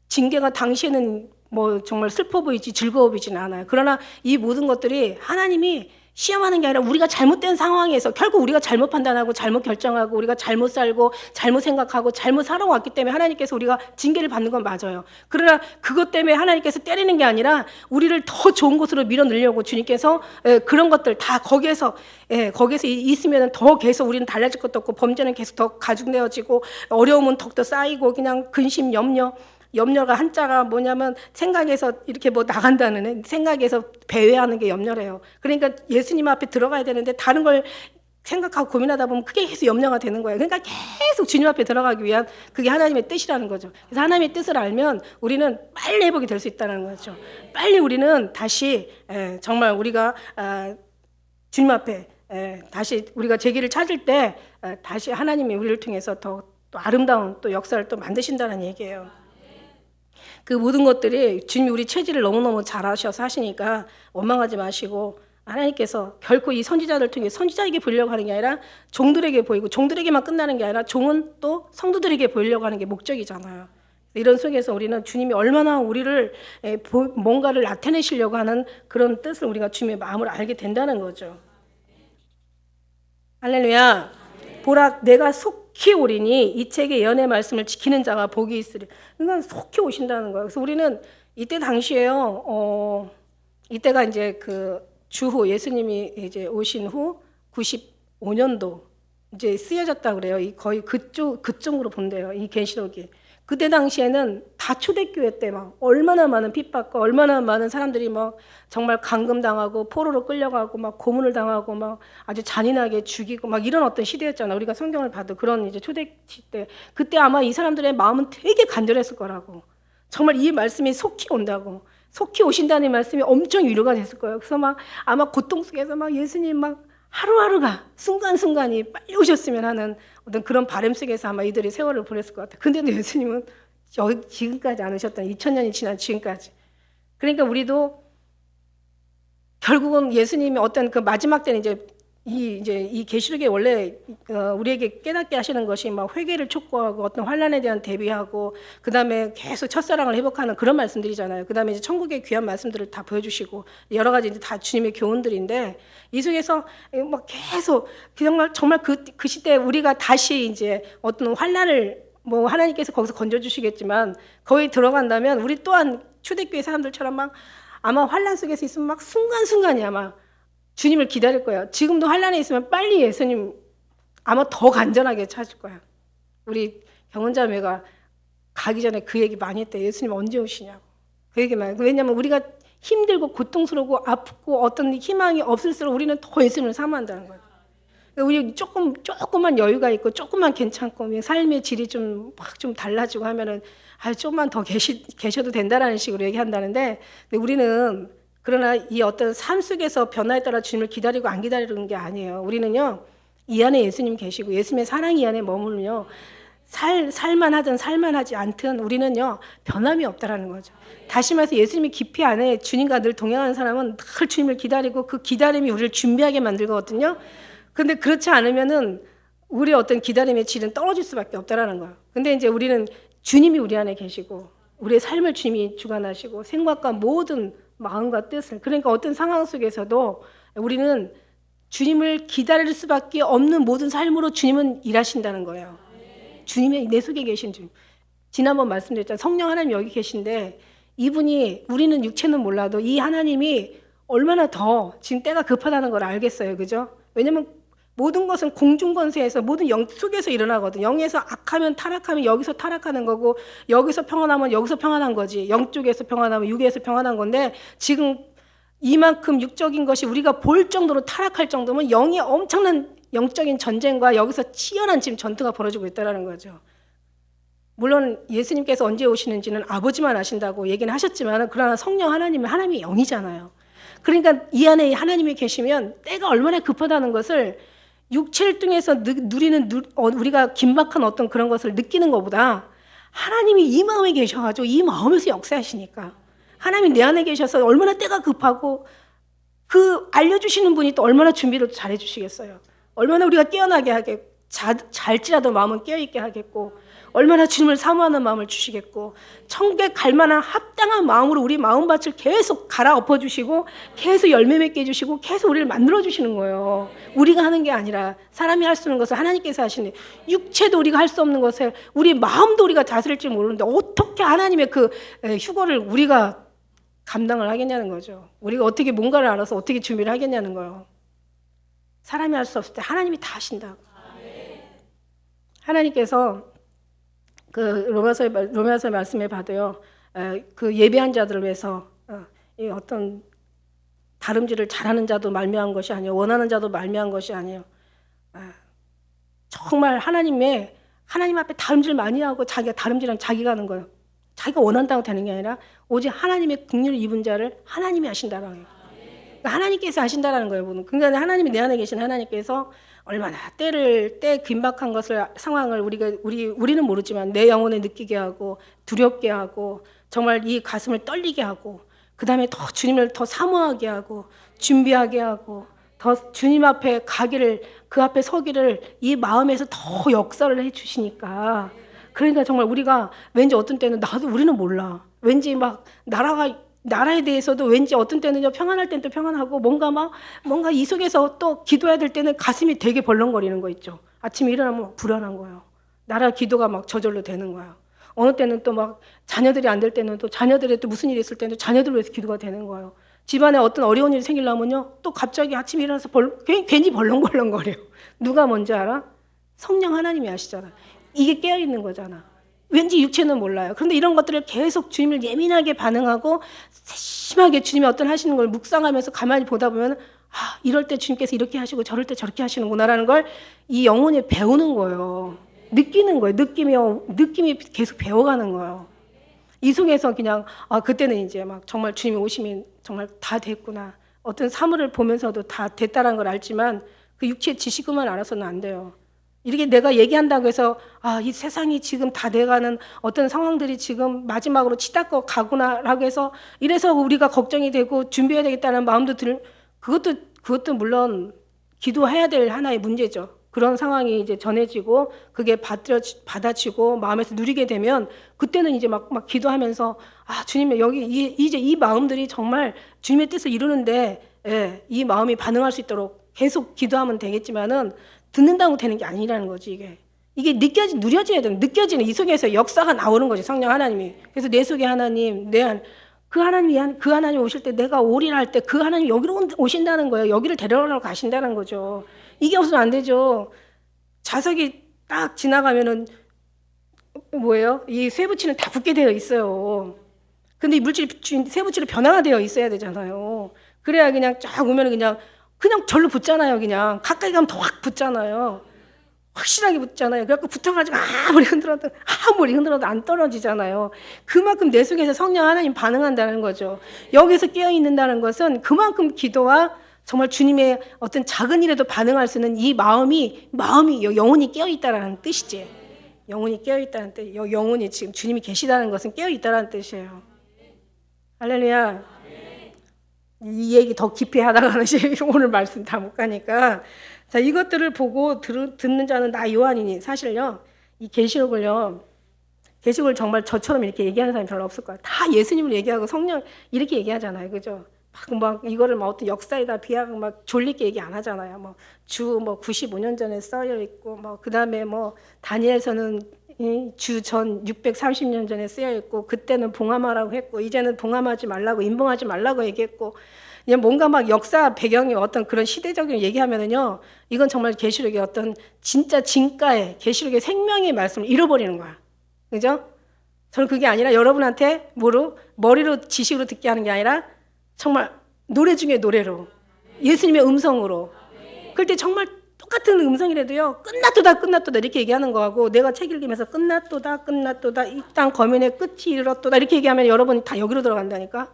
Speaker 1: 징계가 당시에는 정말 슬퍼 보이지 즐거워 보이지는 않아요. 그러나 이 모든 것들이 하나님이 시험하는 게 아니라 우리가 잘못된 상황에서 결국 우리가 잘못 판단하고 잘못 결정하고 우리가 잘못 살고 잘못 생각하고 잘못 살아왔기 때문에 하나님께서 우리가 징계를 받는 건 맞아요. 그러나 그것 때문에 하나님께서 때리는 게 아니라 우리를 더 좋은 곳으로 밀어넣으려고 주님께서 그런 것들 다 거기에서 있으면 더 계속 우리는 달라질 것도 없고 범죄는 계속 더 가중되어지고 어려움은 더욱더 쌓이고 그냥 근심 염려가 한자가 뭐냐면 생각에서 이렇게 나간다는 생각에서 배회하는 게 염려래요. 그러니까 예수님 앞에 들어가야 되는데 다른 걸 생각하고 고민하다 보면 그게 계속 염려가 되는 거예요. 그러니까 계속 주님 앞에 들어가기 위한 그게 하나님의 뜻이라는 거죠. 그래서 하나님의 뜻을 알면 우리는 빨리 회복이 될 수 있다는 거죠. 빨리 우리는 다시 정말 우리가 주님 앞에 다시 우리가 제기를 찾을 때 다시 하나님이 우리를 통해서 더 또 아름다운 또 역사를 또 만드신다는 얘기예요. 그 모든 것들이 주님이 우리 체질을 너무너무 잘 아셔서 하시니까 원망하지 마시고 하나님께서 결코 이 선지자들 통해 선지자에게 보이려고 하는 게 아니라 종들에게 보이고 종들에게만 끝나는 게 아니라 종은 또 성도들에게 보이려고 하는 게 목적이잖아요. 이런 속에서 우리는 주님이 얼마나 우리를 뭔가를 나타내시려고 하는 그런 뜻을 우리가 주님의 마음을 알게 된다는 거죠. 할렐루야. 보라 내가 속히 오리니 이 책의 예언의 말씀을 지키는 자가 복이 있으리. 그러니까 속히 오신다는 거예요. 그래서 우리는 이때 당시에요. 이때가 이제 그 주후 예수님이 이제 오신 후 95년도 이제 쓰여졌다 그래요. 거의 그쪽으로 본대요. 이 계시록이. 그때 당시에는 다 초대교회 때 막 얼마나 많은 핍박과 얼마나 많은 사람들이 막 정말 감금당하고 포로로 끌려가고 막 고문을 당하고 막 아주 잔인하게 죽이고 막 이런 어떤 시대였잖아. 우리가 성경을 봐도 그런 이제 초대 시대. 그때 아마 이 사람들의 마음은 되게 간절했을 거라고. 정말 이 말씀이 속히 온다고. 속히 오신다는 말씀이 엄청 위로가 됐을 거예요. 그래서 막 아마 고통 속에서 막 예수님 막 하루하루가 순간순간이 빨리 오셨으면 하는 어떤 그런 바람 속에서 아마 이들이 세월을 보냈을 것 같아요. 근데도 예수님은 지금까지 안 오셨던 2000년이 지난 지금까지. 그러니까 우리도 결국은 예수님이 어떤 그 마지막 때는 이 계시록에 원래 우리에게 깨닫게 하시는 것이 막 회개를 촉구하고 어떤 환난에 대한 대비하고 그다음에 계속 첫사랑을 회복하는 그런 말씀들이잖아요. 그다음에 이제 천국의 귀한 말씀들을 다 보여주시고 여러 가지 이제 다 주님의 교훈들인데 이 속에서 막 계속 정말 그 시대에 우리가 다시 이제 어떤 환난을 하나님께서 거기서 건져주시겠지만 거기 들어간다면 우리 또한 초대교회 사람들처럼 막 아마 환난 속에서 있으면 막 순간순간이 아마 주님을 기다릴 거예요. 지금도 환난에 있으면 빨리 예수님 아마 더 간절하게 찾을 거야. 우리 경은자매가 가기 전에 그 얘기 많이 했대. 예수님 언제 오시냐고. 그 얘기 많이. 왜냐하면 우리가 힘들고 고통스럽고 아프고 어떤 희망이 없을수록 우리는 더 예수님을 사모한다는 거예요. 우리 조금만 여유가 있고 조금만 괜찮고 삶의 질이 좀 달라지고 하면은 조금만 더 계셔도 된다라는 식으로 얘기한다는데 근데 우리는 그러나 이 어떤 삶 속에서 변화에 따라 주님을 기다리고 안 기다리는 게 아니에요. 우리는요, 이 안에 예수님 계시고 예수님의 사랑이 이 안에 머물며 살만하든 살만하지 않든 우리는요, 변함이 없다라는 거죠. 다시 말해서 예수님이 깊이 안에 주님과 늘 동행하는 사람은 늘 주님을 기다리고 그 기다림이 우리를 준비하게 만들거든요. 근데 그렇지 않으면은 우리의 어떤 기다림의 질은 떨어질 수밖에 없다라는 거예요. 근데 이제 우리는 주님이 우리 안에 계시고 우리의 삶을 주님이 주관하시고 생각과 모든 마음과 뜻을, 그러니까 어떤 상황 속에서도 우리는 주님을 기다릴 수밖에 없는 모든 삶으로 주님은 일하신다는 거예요. 주님이 내 속에 계신 주님. 지난번 말씀드렸잖아요. 성령 하나님 여기 계신데 이분이, 우리는 육체는 몰라도 이 하나님이 얼마나 더 지금 때가 급하다는 걸 알겠어요. 그죠? 왜냐면 모든 것은 공중권세에서 모든 영 속에서 일어나거든. 영에서 악하면 타락하면 여기서 타락하는 거고, 여기서 평안하면 여기서 평안한 거지. 영 쪽에서 평안하면 육에서 평안한 건데, 지금 이만큼 육적인 것이 우리가 볼 정도로 타락할 정도면 영이 엄청난 영적인 전쟁과 여기서 치열한 지금 전투가 벌어지고 있다는 거죠. 물론 예수님께서 언제 오시는지는 아버지만 아신다고 얘기는 하셨지만, 그러나 성령 하나님은 하나님이 영이잖아요. 그러니까 이 안에 하나님이 계시면 때가 얼마나 급하다는 것을 육체를 통해서 누리는 우리가 긴박한 어떤 그런 것을 느끼는 것보다 하나님이 이 마음에 계셔가지고 이 마음에서 역사하시니까, 하나님이 내 안에 계셔서 얼마나 때가 급하고 그 알려주시는 분이 또 얼마나 준비를 잘해 주시겠어요. 얼마나 우리가 깨어나게 하겠고, 잘지라도 마음은 깨어있게 하겠고, 얼마나 주님을 사모하는 마음을 주시겠고, 천국에 갈 만한 합당한 마음으로 우리 마음밭을 계속 갈아엎어 주시고, 계속 열매 맺게 해주시고, 계속 우리를 만들어 주시는 거예요. 우리가 하는 게 아니라 사람이 할 수 있는 것을 하나님께서 하시는, 육체도 우리가 할 수 없는 것을 우리 마음도 우리가 다스릴지 모르는데 어떻게 하나님의 그 휴거를 우리가 감당을 하겠냐는 거죠. 우리가 어떻게 뭔가를 알아서 어떻게 준비를 하겠냐는 거예요. 사람이 할 수 없을 때 하나님이 다 하신다고. 하나님께서 그 로마서 말씀에 봐도요, 그 예배한 자들을 위해서 이 어떤 다름질을 잘하는 자도 말미암은 것이 아니에요, 원하는 자도 말미암은 것이 아니에요. 정말 하나님 앞에 다름질 많이 하고 자기가 다름질하면 자기가 하는 거예요. 자기가 원한다고 되는 게 아니라 오직 하나님의 긍휼을 입은 자를 하나님이 하신다라는 거예요. 그러니까 하나님께서 하신다라는 거예요. 그러니까 하나님이 내 안에 계신 하나님께서 얼마나 때 긴박한 것을, 상황을 우리는 모르지만 내 영혼에 느끼게 하고 두렵게 하고 정말 이 가슴을 떨리게 하고, 그 다음에 더 주님을 더 사모하게 하고 준비하게 하고 더 주님 앞에 가기를, 그 앞에 서기를 이 마음에서 더 역사를 해주시니까, 그러니까 정말 우리가 왠지 어떤 때는 우리는 몰라. 왠지 막 나라에 대해서도 왠지 어떤 때는요, 평안할 때는 또 평안하고, 뭔가 이 속에서 또 기도해야 될 때는 가슴이 되게 벌렁거리는 거 있죠. 아침에 일어나면 불안한 거예요. 나라 기도가 막 저절로 되는 거예요. 어느 때는 또 막 자녀들이 안 될 때는 또 자녀들이 또 무슨 일이 있을 때는 자녀들 위해서 기도가 되는 거예요. 집안에 어떤 어려운 일이 생기려면요, 또 갑자기 아침에 일어나서 괜히 벌렁벌렁거려요. 누가 뭔지 알아? 성령 하나님이 아시잖아. 이게 깨어있는 거잖아. 왠지 육체는 몰라요. 그런데 이런 것들을 계속 주님을 예민하게 반응하고 세심하게 주님이 어떤 하시는 걸 묵상하면서 가만히 보다 보면, 이럴 때 주님께서 이렇게 하시고 저럴 때 저렇게 하시는구나라는 걸 이 영혼이 배우는 거예요. 느끼는 거예요. 느낌이 계속 배워가는 거예요. 이 속에서 그냥 그때는 이제 막 정말 주님이 오시면 정말 다 됐구나, 어떤 사물을 보면서도 다 됐다라는 걸 알지만 그 육체의 지식만 알아서는 안 돼요. 이렇게 내가 얘기한다고 해서 이 세상이 지금 다 돼가는 어떤 상황들이 지금 마지막으로 치닫고 가구나라고 해서 이래서 우리가 걱정이 되고 준비해야 되겠다는 마음도 그것도 물론 기도해야 될 하나의 문제죠. 그런 상황이 이제 전해지고 그게 받아지고 마음에서 누리게 되면 그때는 이제 막 기도하면서 주님, 여기 이제 이 마음들이 정말 주님의 뜻을 이루는데 이 마음이 반응할 수 있도록 계속 기도하면 되겠지만은 듣는다고 되는 게 아니라는 거지. 이게 누려져야 되는, 느껴지는, 이 속에서 역사가 나오는 거지, 성령 하나님이. 그래서 내 속에 하나님, 그 하나님 오실 때 내가 오리라 할 때 그 하나님 여기로 오신다는 거예요. 여기를 데려오러 가신다는 거죠. 이게 없으면 안 되죠. 자석이 딱 지나가면은 이 쇠붙이는 다 붙게 되어 있어요. 근데 이 쇠붙이로 변화가 되어 있어야 되잖아요. 그래야 그냥 쫙 오면 그냥 절로 붙잖아요. 그냥 가까이 가면 더 확 붙잖아요. 확실하게 붙잖아요. 그래갖고 붙어가지고 아무리 흔들어도 안 떨어지잖아요. 그만큼 내 속에서 성령 하나님 반응한다는 거죠. 여기서 깨어있는다는 것은 그만큼 기도와 정말 주님의 어떤 작은 일에도 반응할 수 있는 이 마음이 영혼이 깨어있다는 뜻이지. 영혼이 깨어있다는 뜻. 영혼이 지금 주님이 계시다는 것은 깨어있다는 뜻이에요. 할렐루야. 이 얘기 더 깊이 하다가는 오늘 말씀 다 못 가니까. 자, 이것들을 보고 듣는 자는 나 요한이니. 사실요, 이 계시록을 정말 저처럼 이렇게 얘기하는 사람이 별로 없을 거야. 다 예수님을 얘기하고 성령 이렇게 얘기하잖아요. 그죠? 막 이거를 막 어떤 역사에다 비하고 막 졸리게 얘기 안 하잖아요. 뭐 주 95년 전에 써여 있고, 그다음에 다니엘서는 주 전 630년 전에 쓰여 있고, 그때는 봉함하라고 했고, 이제는 봉함하지 말라고, 임봉하지 말라고 얘기했고, 그냥 뭔가 막 역사 배경이 어떤 그런 시대적인 얘기하면은요, 이건 정말 계시록의 어떤 진짜 진가의 계시록의 생명의 말씀을 잃어버리는 거야. 그죠? 저는 그게 아니라 여러분한테 머리로 지식으로 듣게 하는 게 아니라 정말 노래 중에 노래로, 예수님의 음성으로. 그럴 때 정말 똑같은 음성이라도요, 끝났도다 이렇게 얘기하는 거하고, 내가 책 읽으면서 끝났도다 이 땅 거민의 끝이 이르렀도다 이렇게 얘기하면 여러분이 다 여기로 들어간다니까.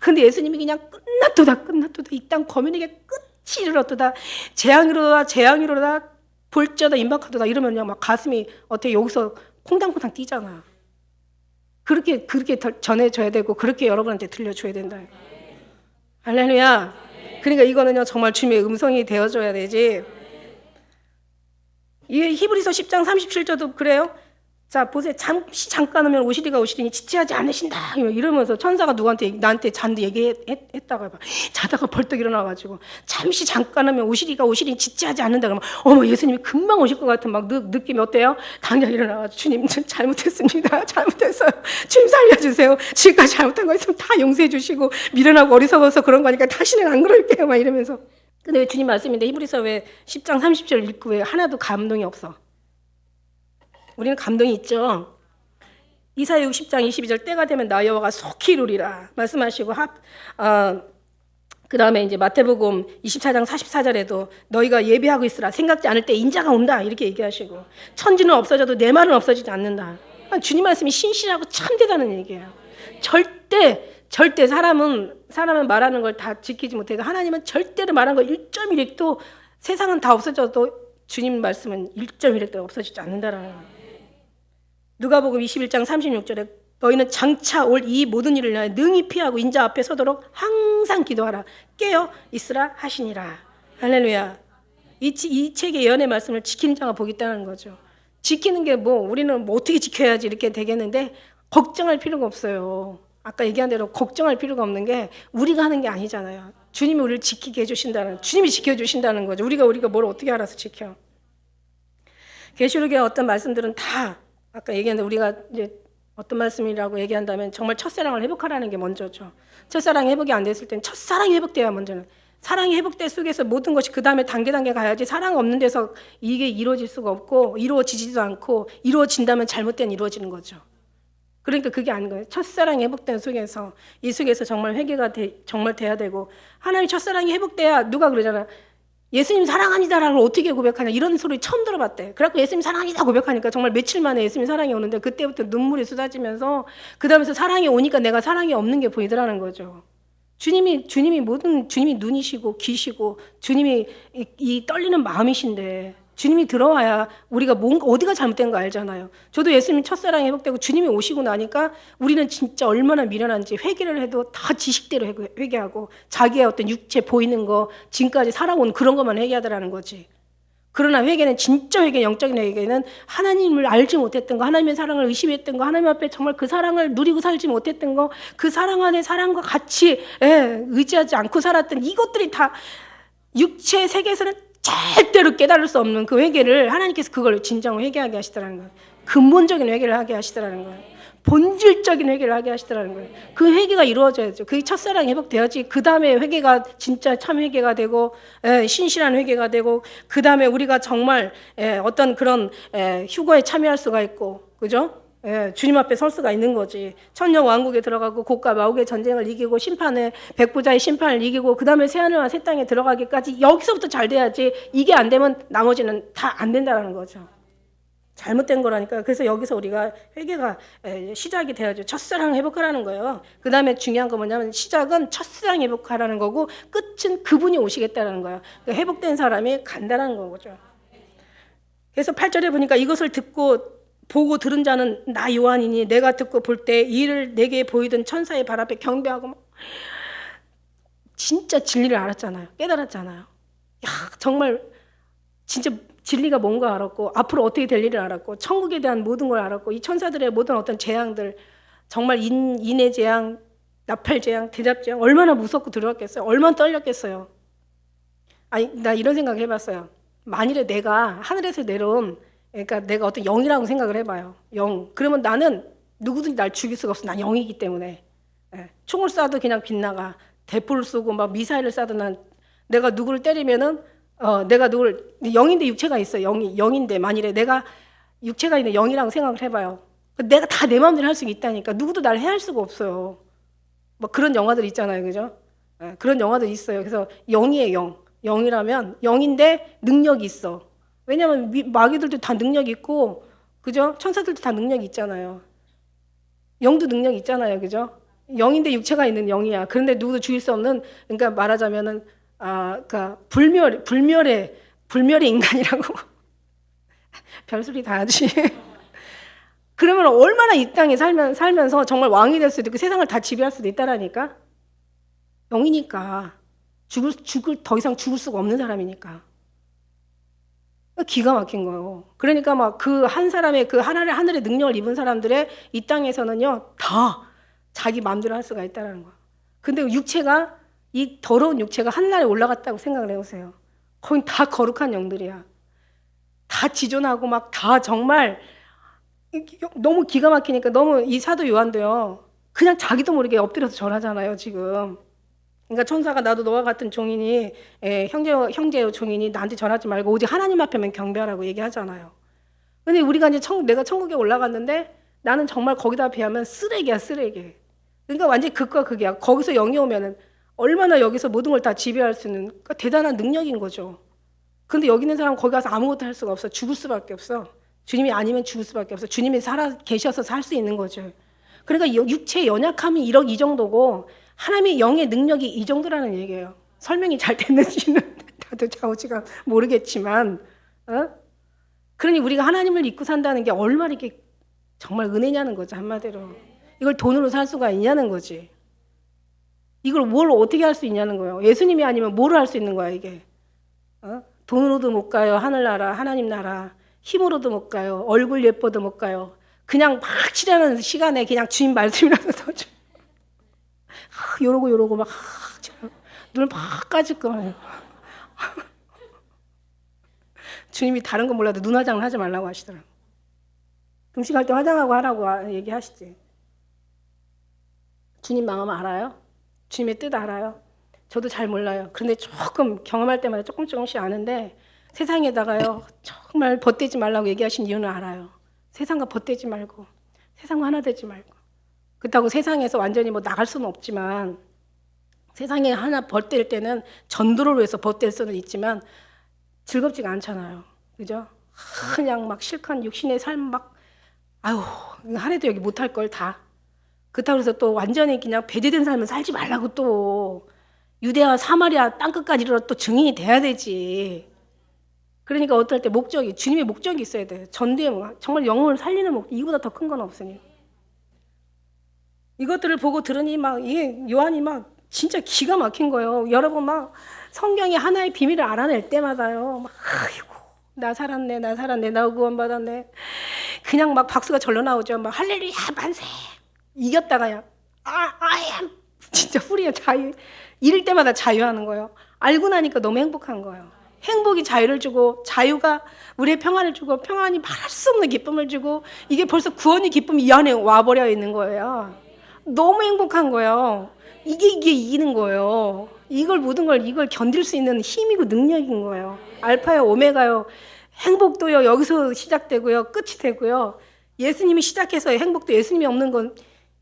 Speaker 1: 근데 예수님이 그냥 끝났도다 이 땅 거민에게 끝이 이르렀도다, 재앙이로다 볼지어다 임박하도다 이러면요, 막 가슴이 어떻게 여기서 콩당콩당 뛰잖아. 그렇게 전해줘야 되고, 그렇게 여러분한테 들려줘야 된다. 할렐루야. 그러니까 이거는요, 정말 주님의 음성이 되어줘야 되지. 이 히브리서 10장 37절도 그래요. 자, 보세요. 잠깐 하면 오시리니 지체하지 않으신다 이러면서 천사가 나한테 잔디 얘기했다가 자다가 벌떡 일어나가지고, 잠깐 하면 오시리니 지체하지 않는다 그러면, 어머, 예수님이 금방 오실 것 같은 막 느낌이 어때요? 당장 일어나가지고, 주님 잘못했습니다. 잘못했어요. 주님 살려주세요. 지금까지 잘못한 거 있으면 다 용서해 주시고, 미련하고 어리석어서 그런 거니까 다시는 안 그럴게요 막 이러면서. 근데 왜 주님 말씀인데 히브리서 왜 10장 30절 읽고 왜 하나도 감동이 없어? 우리는 감동이 있죠. 이사야 60장 22절 때가 되면 나 여호와가 속히 이루리라 말씀하시고, 그 다음에 이제 마태복음 24장 44절에도 너희가 예비하고 있으라, 생각지 않을 때 인자가 온다 이렇게 얘기하시고, 천지는 없어져도 내 말은 없어지지 않는다. 주님 말씀이 신실하고 참되다는 얘기예요. 절대 사람은 말하는 걸 다 지키지 못해도 하나님은 절대로 말한 거 1.1획도, 세상은 다 없어져도 주님 말씀은 1.1획도 없어지지 않는다라는 거예요. 누가복음 21장 36절에 너희는 장차 올 이 모든 일을 위하여 능히 피하고 인자 앞에 서도록 항상 기도하라, 깨어 있으라 하시니라. 할렐루야. 이 책의 예언의 말씀을 지키는 자가 복이 있다는 거죠. 지키는 게 우리는 어떻게 지켜야지 이렇게 되겠는데, 걱정할 필요가 없어요. 아까 얘기한 대로 걱정할 필요가 없는 게 우리가 하는 게 아니잖아요. 주님이 우리를 지키게 해주신다는, 주님이 지켜주신다는 거죠. 우리가 뭘 어떻게 알아서 지켜. 계시록의 어떤 말씀들은 다 아까 얘기했는데, 우리가 이제 어떤 말씀이라고 얘기한다면 정말 첫사랑을 회복하라는 게 먼저죠. 첫사랑이 회복이 안 됐을 땐 첫사랑이 회복돼야 먼저는. 사랑이 회복될 속에서 모든 것이 그 다음에 단계 가야지, 사랑 없는 데서 이게 이루어질 수가 없고, 이루어지지도 않고, 이루어진다면 잘못된 이루어지는 거죠. 그러니까 그게 아닌 거예요. 첫사랑이 회복된 속에서, 이 속에서 정말 회개가 정말 돼야 되고, 하나님 첫사랑이 회복돼야, 누가 그러잖아, 예수님 사랑합니다라고 어떻게 고백하냐 이런 소리 처음 들어봤대. 그래갖고 예수님 사랑합니다 고백하니까 정말 며칠 만에 예수님 사랑이 오는데, 그때부터 눈물이 쏟아지면서 그 다음에서 사랑이 오니까 내가 사랑이 없는 게 보이더라는 거죠. 주님이 눈이시고 귀시고, 주님이 이 떨리는 마음이신데, 주님이 들어와야 우리가 어디가 잘못된 거 알잖아요. 저도 예수님 첫사랑이 회복되고 주님이 오시고 나니까 우리는 진짜 얼마나 미련한지, 회개를 해도 다 지식대로 회개하고, 자기의 어떤 육체 보이는 거, 지금까지 살아온 그런 것만 회개하더라는 거지. 그러나 회개는, 진짜 회개, 영적인 회개는 하나님을 알지 못했던 거, 하나님의 사랑을 의심했던 거, 하나님 앞에 정말 그 사랑을 누리고 살지 못했던 거, 그 사랑 안에 사랑과 같이 의지하지 않고 살았던 이것들이 다 육체의 세계에서는 절대로 깨달을 수 없는 그 회개를 하나님께서 그걸 진정으로 회개하게 하시더라는 거예요. 근본적인 회개를 하게 하시더라는 거예요. 본질적인 회개를 하게 하시더라는 거예요. 그 회개가 이루어져야죠. 그게 첫사랑이 회복되어야지 그 다음에 회개가 진짜 참 회개가 되고, 신실한 회개가 되고, 그 다음에 우리가 정말 어떤 그런 휴거에 참여할 수가 있고, 그죠? 주님 앞에 설 수가 있는 거지. 천년 왕국에 들어가고 곡과 마옥의 전쟁을 이기고, 백부자의 심판을 이기고, 그 다음에 새하늘과 새 땅에 들어가기까지 여기서부터 잘 돼야지, 이게 안 되면 나머지는 다 안 된다는 거죠. 잘못된 거라니까. 그래서 여기서 우리가 회개가 시작이 돼야죠. 첫사랑 회복하라는 거예요. 그 다음에 중요한 건 뭐냐면, 시작은 첫사랑 회복하라는 거고, 끝은 그분이 오시겠다는 거예요. 그러니까 회복된 사람이 간다는 거죠. 그래서 8절에 보니까 이것을 보고 들은 자는 나 요한이니, 내가 듣고 볼 때 이를 내게 보이던 천사의 발 앞에 경배하고 진짜 진리를 알았잖아요. 깨달았잖아요. 야, 정말 진짜 진리가 뭔가 알았고 앞으로 어떻게 될 일을 알았고 천국에 대한 모든 걸 알았고 이 천사들의 모든 어떤 재앙들 정말 인의 재앙, 나팔 재앙, 대잡 재앙 얼마나 무섭고 두려웠겠어요. 얼마나 떨렸겠어요. 아니 나 이런 생각 해봤어요. 만일에 내가 하늘에서 내려온 그러니까 내가 어떤 영이라고 생각을 해봐요. 영. 그러면 나는 누구든지 날 죽일 수가 없어. 난 영이기 때문에. 예. 총을 쏴도 그냥 빗나가. 대포를 쏘고 막 미사일을 쏴도 난 내가 누구를 때리면은 내가 누굴 영인데 육체가 있어. 영인데 만일에 내가 육체가 있는 영이라고 생각을 해봐요. 내가 다 내 마음대로 할 수 있다니까. 누구도 날 해할 수가 없어요. 뭐 그런 영화들 있잖아요. 그죠? 예. 그런 영화들 있어요. 그래서 영이에요, 영. 영이라면 영인데 능력이 있어. 왜냐면 마귀들도 다 능력이 있고, 그죠? 천사들도 다 능력이 있잖아요. 영도 능력이 있잖아요, 그죠? 영인데 육체가 있는 영이야. 그런데 누구도 죽일 수 없는, 그러니까 말하자면은 그러니까 불멸의 인간이라고 별소리 다 하지. 그러면 얼마나 이 땅에 살면서 정말 왕이 될 수도 있고 세상을 다 지배할 수도 있다라니까. 영이니까 더 이상 죽을 수가 없는 사람이니까. 기가 막힌 거예요. 그러니까 막 그 한 사람의 그 하늘의 능력을 입은 사람들의 이 땅에서는요, 다 자기 마음대로 할 수가 있다는 거예요. 근데 육체가, 이 더러운 육체가 한날에 올라갔다고 생각을 해보세요. 거긴 다 거룩한 영들이야. 다 지존하고 막 다 정말 너무 기가 막히니까 너무 이 사도 요한도요, 그냥 자기도 모르게 엎드려서 절하잖아요, 지금. 그러니까 천사가 나도 너와 같은 종이니 형제요 종이니 나한테 전하지 말고 오직 하나님 앞에만 경배하라고 얘기하잖아요. 근데 우리가 이제 내가 천국에 올라갔는데 나는 정말 거기다 비하면 쓰레기야, 쓰레기. 그러니까 완전히 극과 극이야. 거기서 영이 오면은 얼마나 여기서 모든 걸 다 지배할 수 있는 그러니까 대단한 능력인 거죠. 근데 여기 있는 사람은 거기 가서 아무것도 할 수가 없어. 죽을 수밖에 없어. 주님이 아니면 죽을 수밖에 없어. 주님이 계셔서 살 수 있는 거죠. 그러니까 육체의 연약함이 이 정도고 하나님의 영의 능력이 이 정도라는 얘기예요. 설명이 잘 됐는지는 나도 좌우지가 모르겠지만, 그러니 우리가 하나님을 믿고 산다는 게 얼마나 이게 정말 은혜냐는 거죠, 한마디로. 이걸 돈으로 살 수가 있냐는 거지. 이걸 뭘 어떻게 할 수 있냐는 거예요. 예수님이 아니면 뭘 할 수 있는 거야, 이게. 돈으로도 못 가요, 하늘나라, 하나님 나라. 힘으로도 못 가요, 얼굴 예뻐도 못 가요. 그냥 막 치려는 시간에 그냥 주님 말씀이라도 더 줘. 요러고 막 눈을 막 까질 거예요. 주님이 다른 건 몰라도 눈 화장을 하지 말라고 하시더라고요. 금식할 때 화장하고 하라고 얘기하시지. 주님 마음 알아요? 주님의 뜻 알아요? 저도 잘 몰라요. 그런데 조금 경험할 때마다 조금씩 아는데 세상에다가요 정말 벗대지 말라고 얘기하신 이유는 알아요. 세상과 벗대지 말고 세상과 하나 되지 말고. 그렇다고 세상에서 완전히 뭐 나갈 수는 없지만 세상에 하나 벗댈 때는 전도를 위해서 벗댈 수는 있지만 즐겁지가 않잖아요. 그죠? 그냥 막 실컷 육신의 삶 막 하나도 여기 못할 걸 다. 그렇다고 해서 또 완전히 그냥 배제된 삶을 살지 말라고 또 유대와 사마리아 땅끝까지 이르러 또 증인이 돼야 되지. 그러니까 어떨 때 주님의 목적이 있어야 돼요. 전도에 정말 영혼을 살리는 목적, 이보다 더 큰 건 없으니. 이것들을 보고 들으니 요한이 막 진짜 기가 막힌 거예요. 여러분 막 성경의 하나의 비밀을 알아낼 때마다요. 막 아이고 나 살았네, 나 구원받았네. 그냥 막 박수가 절로 나오죠. 막 할렐루야 만세. 이겼다가야 진짜 후리에 자유. 이럴 때마다 자유하는 거예요. 알고 나니까 너무 행복한 거예요. 행복이 자유를 주고 자유가 우리의 평안을 주고 평안이 말할 수 없는 기쁨을 주고 이게 벌써 구원의 기쁨이 이 안에 와버려 있는 거예요. 너무 행복한 거예요. 이게 이기는 거예요. 모든 걸 이걸 견딜 수 있는 힘이고 능력인 거예요. 알파요 오메가요. 행복도요 여기서 시작되고요 끝이 되고요. 예수님이 시작해서 행복도 예수님이 없는 건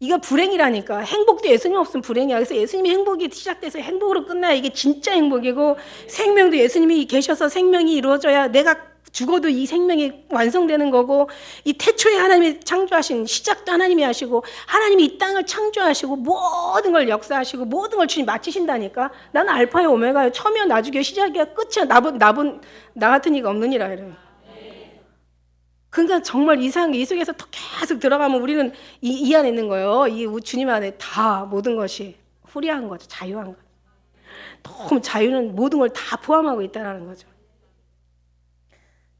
Speaker 1: 이거 불행이라니까. 행복도 예수님 없으면 불행이야. 그래서 예수님이 행복이 시작돼서 행복으로 끝나야 이게 진짜 행복이고 생명도 예수님이 계셔서 생명이 이루어져야 내가 죽어도 이 생명이 완성되는 거고 이 태초에 하나님이 창조하신 시작도 하나님이 하시고 하나님이 이 땅을 창조하시고 모든 걸 역사하시고 모든 걸 주님 마치신다니까. 나는 알파요 오메가요 처음이야 나중에 시작이야 끝이야 나 같은 이가 없느니라 이래요. 그러니까 정말 이 속에서 또 계속 들어가면 우리는 이 안에 있는 거예요. 이 주님 안에 다 모든 것이 후리한 거죠. 자유한 거. 너무 자유는 모든 걸 다 포함하고 있다는 거죠.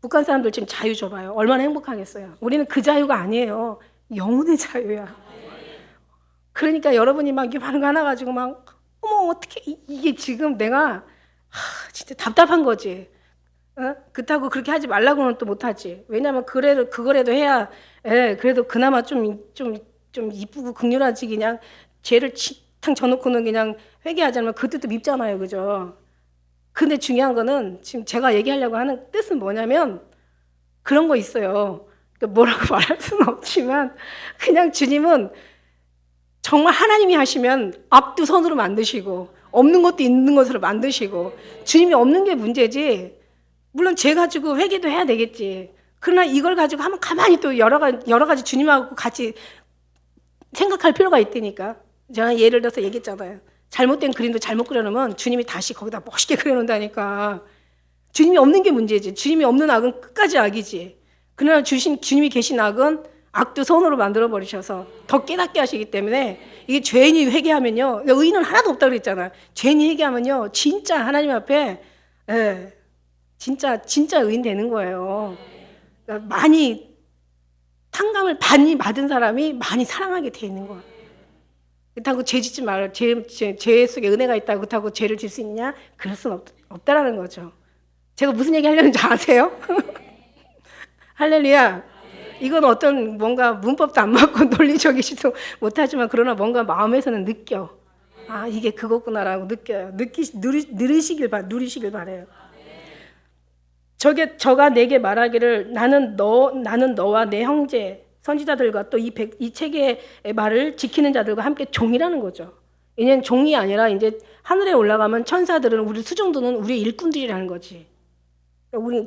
Speaker 1: 북한 사람들 지금 자유 줘봐요. 얼마나 행복하겠어요. 우리는 그 자유가 아니에요. 영혼의 자유야. 그러니까 여러분이 막 이렇게 하는 거 하나 가지고 막 어머 어떻게 이게 지금 내가 진짜 답답한 거지. 그렇다고 그렇게 하지 말라고는 또 못하지. 왜냐면 그거라도 해야 그래도 그나마 좀 이쁘고 극렬하지. 그냥 죄를 탕 져놓고는 그냥 회개하자면 그것도 밉잖아요, 그죠? 근데 중요한 거는 지금 제가 얘기하려고 하는 뜻은 뭐냐면 그런 거 있어요. 그러니까 뭐라고 말할 수는 없지만 그냥 주님은 정말 하나님이 하시면 앞도 선으로 만드시고 없는 것도 있는 것으로 만드시고 주님이 없는 게 문제지. 물론 죄 가지고 회개도 해야 되겠지. 그러나 이걸 가지고 하면 가만히 또 여러 가지 주님하고 같이 생각할 필요가 있다니까. 제가 예를 들어서 얘기했잖아요. 잘못된 그림도 잘못 그려놓으면 주님이 다시 거기다 멋있게 그려놓는다니까. 주님이 없는 게 문제지. 주님이 없는 악은 끝까지 악이지. 그러나 주님이 계신 악은 악도 선으로 만들어버리셔서 더 깨닫게 하시기 때문에 이게 죄인이 회개하면요. 의인은 하나도 없다고 그랬잖아요. 죄인이 회개하면요. 진짜 하나님 앞에 진짜 의인 되는 거예요. 그러니까 많이 탕감을 많이 받은 사람이 많이 사랑하게 돼 있는 거예요. 그렇다고 죄 짓지 말아요. 죄 속에 은혜가 있다고 그렇다고 죄를 질 수 있느냐? 그럴 수는 없다라는 거죠. 제가 무슨 얘기 하려는지 아세요? 할렐루야. 이건 어떤 뭔가 문법도 안 맞고 논리적이지도 못하지만 그러나 뭔가 마음에서는 느껴. 아, 이게 그거구나라고 느껴요. 누리시길 바래요. 저가 내게 말하기를 나는 너와 내 형제 선지자들과 또 이 책의 말을 지키는 자들과 함께 종이라는 거죠. 이제는 종이 아니라 이제 하늘에 올라가면 천사들은 우리 수종도는 우리의 일꾼들이라는 거지. 우리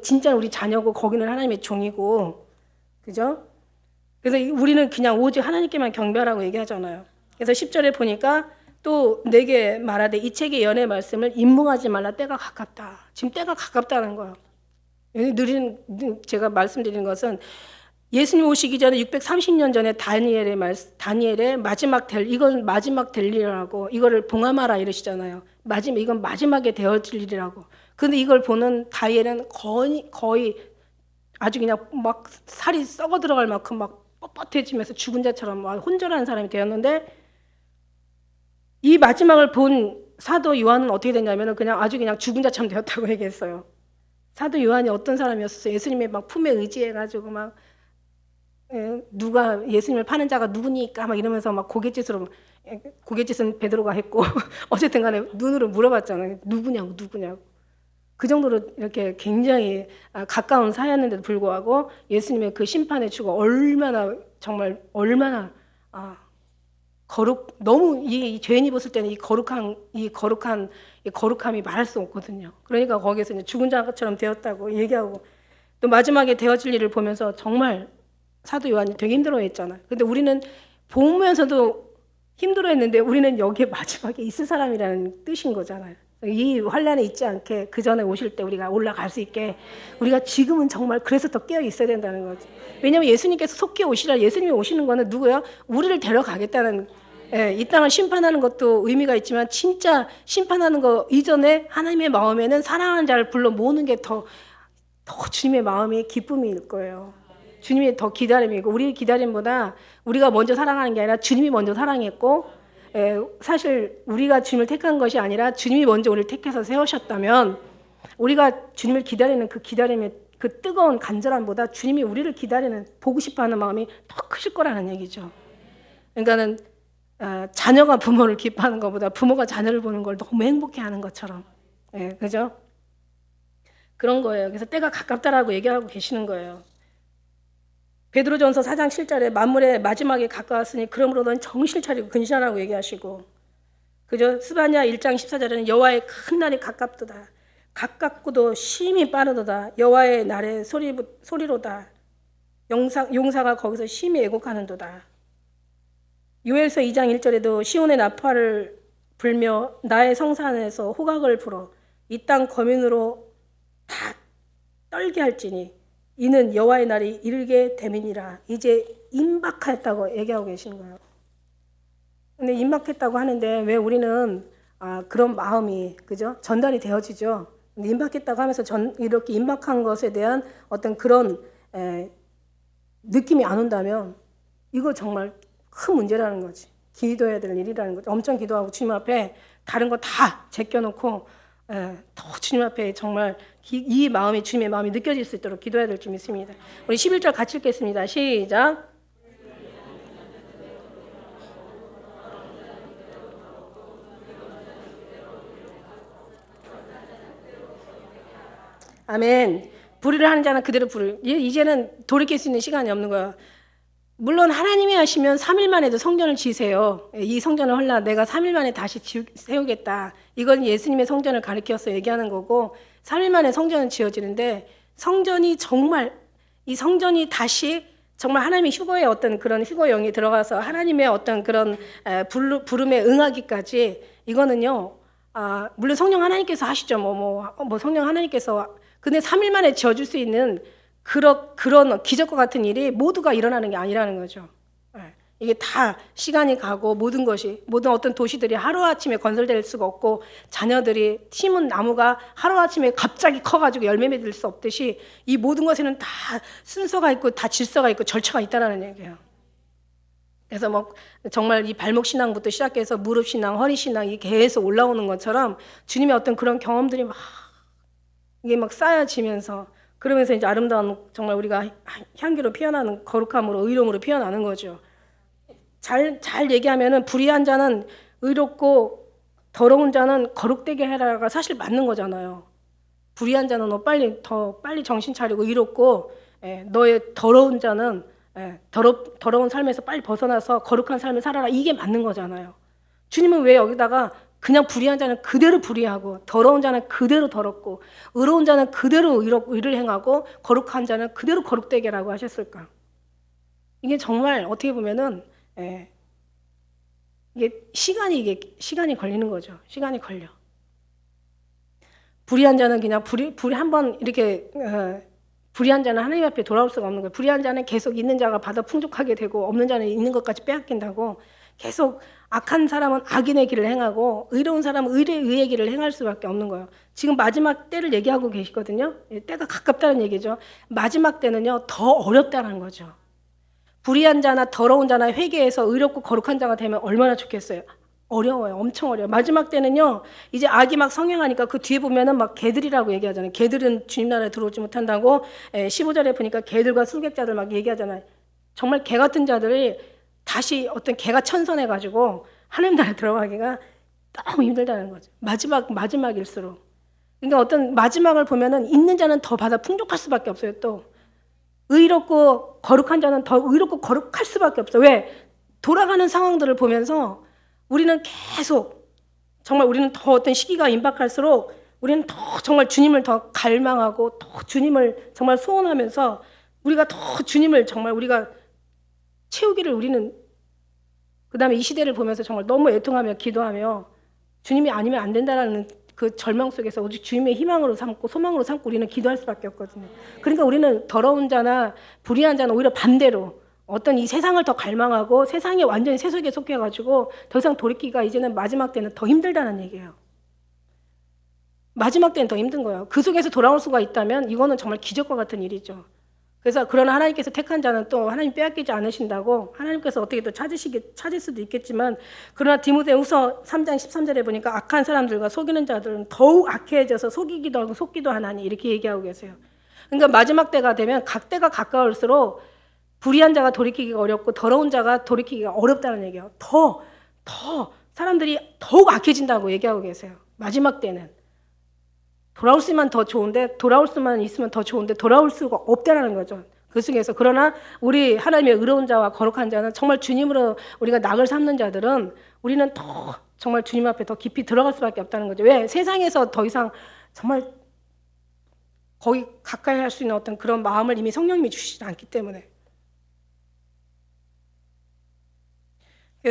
Speaker 1: 자녀고 거기는 하나님의 종이고, 그죠? 그래서 우리는 그냥 오직 하나님께만 경배하라고 얘기하잖아요. 그래서 10절에 보니까 또 내게 말하되 이 책의 연의 말씀을 임묵하지 말라. 때가 가깝다. 지금 때가 가깝다는 거예요. 제가 말씀드리는 것은 예수님 오시기 전에 630년 전에 다니엘의 이건 마지막 될 일이라고 이거를 봉함하라 이러시잖아요. 이건 마지막에 되어질 일이라고. 근데 이걸 보는 다니엘은 거의 아주 그냥 막 살이 썩어 들어갈 만큼 막 뻣뻣해지면서 죽은 자처럼 막 혼절하는 사람이 되었는데 이 마지막을 본 사도 요한은 어떻게 됐냐면 그냥 아주 그냥 죽은 자처럼 되었다고 얘기했어요. 사도 요한이 어떤 사람이었어요? 예수님의 막 품에 의지해가지고 막 누가 예수님을 파는 자가 누구니까 막 이러면서 막 고갯짓은 베드로가 했고 어쨌든 간에 눈으로 물어봤잖아요. 누구냐고. 그 정도로 이렇게 굉장히 가까운 사이였는데도 불구하고 예수님의 그 심판의 주가 얼마나 너무 이 죄인이 봤을 때는 이 거룩함이 말할 수 없거든요. 그러니까 거기에서 이제 죽은 자처럼 되었다고 얘기하고 또 마지막에 되어질 일을 보면서 정말 사도 요한이 되게 힘들어했잖아요. 근데 우리는 보면서도 힘들어했는데 우리는 여기에 마지막에 있을 사람이라는 뜻인 거잖아요. 이 환란에 있지 않게 그 전에 오실 때 우리가 올라갈 수 있게 우리가 지금은 정말 그래서 더 깨어 있어야 된다는 거죠. 왜냐하면 예수님께서 속히 오시라. 예수님이 오시는 거는 누구예요? 우리를 데려가겠다는, 이 땅을 심판하는 것도 의미가 있지만 진짜 심판하는 거 이전에 하나님의 마음에는 사랑하는 자를 불러 모으는 게 더 주님의 마음의 기쁨일 거예요. 주님이 더 기다림이고 우리의 기다림보다 우리가 먼저 사랑하는 게 아니라 주님이 먼저 사랑했고 사실 우리가 주님을 택한 것이 아니라 주님이 먼저 우리를 택해서 세우셨다면 우리가 주님을 기다리는 그 기다림의 그 뜨거운 간절함보다 주님이 우리를 기다리는 보고 싶어하는 마음이 더 크실 거라는 얘기죠. 그러니까는 자녀가 부모를 기뻐하는 것보다 부모가 자녀를 보는 걸 너무 행복해하는 것처럼, 그죠? 그런 거예요. 그래서 때가 가깝다라고 얘기하고 계시는 거예요. 베드로전서 4장 7절에 만물의 마지막에 가까웠으니 그러므로 넌 정신 차리고 근신하라고 얘기하시고, 그죠? 스바냐 1장 14절에는 여호와의 큰 날이 가깝도다. 가깝고도 심히 빠르도다. 여호와의 날의 소리로다. 용사가 거기서 심히 애곡하는도다. 요엘서 2장 1절에도 시온의 나팔을 불며 나의 성산에서 호각을 불어 이 땅 거민으로 다 떨게 할지니 이는 여호와의 날이 이르게 됨이니라. 이제 임박했다고 얘기하고 계시는 거예요. 근데 임박했다고 하는데 왜 우리는 그런 마음이 그죠? 전달이 되어지죠. 근데 임박했다고 하면서 이렇게 임박한 것에 대한 어떤 그런 느낌이 안 온다면 이거 정말 큰 문제라는 거지. 기도해야 될 일이라는 거지. 엄청 기도하고 주님 앞에 다른 거 다 제껴놓고 더 주님 앞에 정말 이 마음이 주님의 마음이 느껴질 수 있도록 기도해야 될 줄 믿습니다. 우리 11절 같이 읽겠습니다. 시작. 아멘. 불의를 하는 자는 그대로 불을. 이제는 돌이킬 수 있는 시간이 없는 거야. 물론 하나님이 하시면 3일 만에도 성전을 지세요. 이 성전을 헐라 내가 3일 만에 다시 세우겠다. 이건 예수님의 성전을 가리켜서 얘기하는 거고 3일 만에 성전은 지어지는데 성전이 정말 이 성전이 다시 정말 하나님의 휴거의 어떤 그런 휴거 영이 들어가서 하나님의 어떤 그런 부름에 응하기까지 이거는요. 물론 성령 하나님께서 하시죠. 뭐 성령 하나님께서 근데 3일 만에 지어줄 수 있는 그런 기적과 같은 일이 모두가 일어나는 게 아니라는 거죠. 이게 다 시간이 가고 모든 어떤 도시들이 하루아침에 건설될 수가 없고 자녀들이 심은 나무가 하루아침에 갑자기 커가지고 열매 맺을 수 없듯이 이 모든 것에는 다 순서가 있고 다 질서가 있고 절차가 있다는 얘기예요. 그래서 뭐 정말 이 발목 신앙부터 시작해서 무릎 신앙, 허리 신앙이 계속 올라오는 것처럼 주님의 어떤 그런 경험들이 이게 막 쌓여지면서 그러면서 이제 아름다운 정말 우리가 향기로 피어나는 거룩함으로 의로움으로 피어나는 거죠. 잘 얘기하면은 불의한 자는 의롭고 더러운 자는 거룩되게 해라가 사실 맞는 거잖아요. 불의한 자는 너 더 빨리 정신 차리고 의롭고 너의 더러운 자는 더러운 삶에서 빨리 벗어나서 거룩한 삶을 살아라. 이게 맞는 거잖아요. 주님은 왜 여기다가 그냥 불의한 자는 그대로 불의하고 더러운 자는 그대로 더럽고 의로운 자는 그대로 의를 행하고 거룩한 자는 그대로 거룩되게라고 하셨을까? 이게 정말 어떻게 보면은 이게 시간이 걸리는 거죠. 시간이 걸려. 불의한 자는 그냥 불의 한번 이렇게 불의한 자는 하나님 앞에 돌아올 수가 없는 거예요. 불의한 자는 계속 있는 자가 받아 풍족하게 되고 없는 자는 있는 것까지 빼앗긴다고 계속 악한 사람은 악인의 길을 행하고 의로운 사람은 의의 길을 행할 수밖에 없는 거예요. 지금 마지막 때를 얘기하고 계시거든요. 때가 가깝다는 얘기죠. 마지막 때는요 더 어렵다는 거죠. 불의한 자나 더러운 자나 회개해서 의롭고 거룩한 자가 되면 얼마나 좋겠어요. 어려워요. 엄청 어려워요. 마지막 때는요 이제 악이 막 성행하니까 그 뒤에 보면은 막 개들이라고 얘기하잖아요. 개들은 주님 나라에 들어오지 못한다고 15절에 보니까 개들과 술객자들 막 얘기하잖아요. 정말 개 같은 자들이 다시 어떤 개가 천선해가지고 하나님 나라에 들어가기가 너무 힘들다는 거죠. 마지막일수록. 그러니까 어떤 마지막을 보면은 있는 자는 더 받아 풍족할 수밖에 없어요. 또 의롭고 거룩한 자는 더 의롭고 거룩할 수밖에 없어요. 왜? 돌아가는 상황들을 보면서 우리는 계속 정말 우리는 더 어떤 시기가 임박할수록 우리는 더 정말 주님을 더 갈망하고 더 주님을 정말 소원하면서 우리가 더 주님을 정말 우리가 채우기를 우리는 그다음에 이 시대를 보면서 정말 너무 애통하며 기도하며 주님이 아니면 안 된다라는 그 절망 속에서 오직 주님의 희망으로 삼고 소망으로 삼고 우리는 기도할 수밖에 없거든요. 그러니까 우리는 더러운 자나 불의한 자는 오히려 반대로 어떤 이 세상을 더 갈망하고 세상에 완전히 세속에 속해가지고 더 이상 돌이키기가 이제는 마지막 때는 더 힘들다는 얘기예요. 마지막 때는 더 힘든 거예요. 그 속에서 돌아올 수가 있다면 이거는 정말 기적과 같은 일이죠. 그래서 그러나 하나님께서 택한 자는 또 하나님 빼앗기지 않으신다고 하나님께서 어떻게 또 찾을 수도 있겠지만 그러나 디모데후서 3장 13절에 보니까 악한 사람들과 속이는 자들은 더욱 악해져서 속이기도 하고 속기도 하나니 이렇게 얘기하고 계세요. 그러니까 마지막 때가 되면 각 때가 가까울수록 불의한 자가 돌이키기가 어렵고 더러운 자가 돌이키기가 어렵다는 얘기예요. 더 사람들이 더욱 악해진다고 얘기하고 계세요. 마지막 때는. 돌아올 수만 더 좋은데 돌아올 수만 있으면 더 좋은데 돌아올 수가 없다라는 거죠. 그 속에서 그러나 우리 하나님의 의로운 자와 거룩한 자는 정말 주님으로 우리가 낙을 삼는 자들은 우리는 더 정말 주님 앞에 더 깊이 들어갈 수밖에 없다는 거죠. 왜? 세상에서 더 이상 정말 거기 가까이 할 수 있는 어떤 그런 마음을 이미 성령님이 주시지 않기 때문에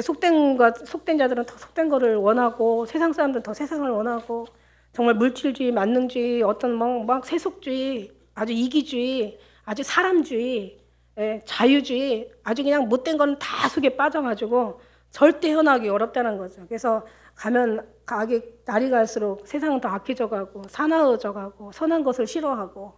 Speaker 1: 속된 자들은 더 속된 거를 원하고 세상 사람들은 더 세상을 원하고 정말 물질주의, 만능주의, 어떤 막 세속주의, 아주 이기주의, 아주 사람주의, 자유주의, 아주 그냥 못된 거는 다 속에 빠져가지고 절대 헤어나오기 어렵다는 거죠. 그래서 가면 날이 갈수록 세상은 더 악해져가고 사나워져가고 선한 것을 싫어하고,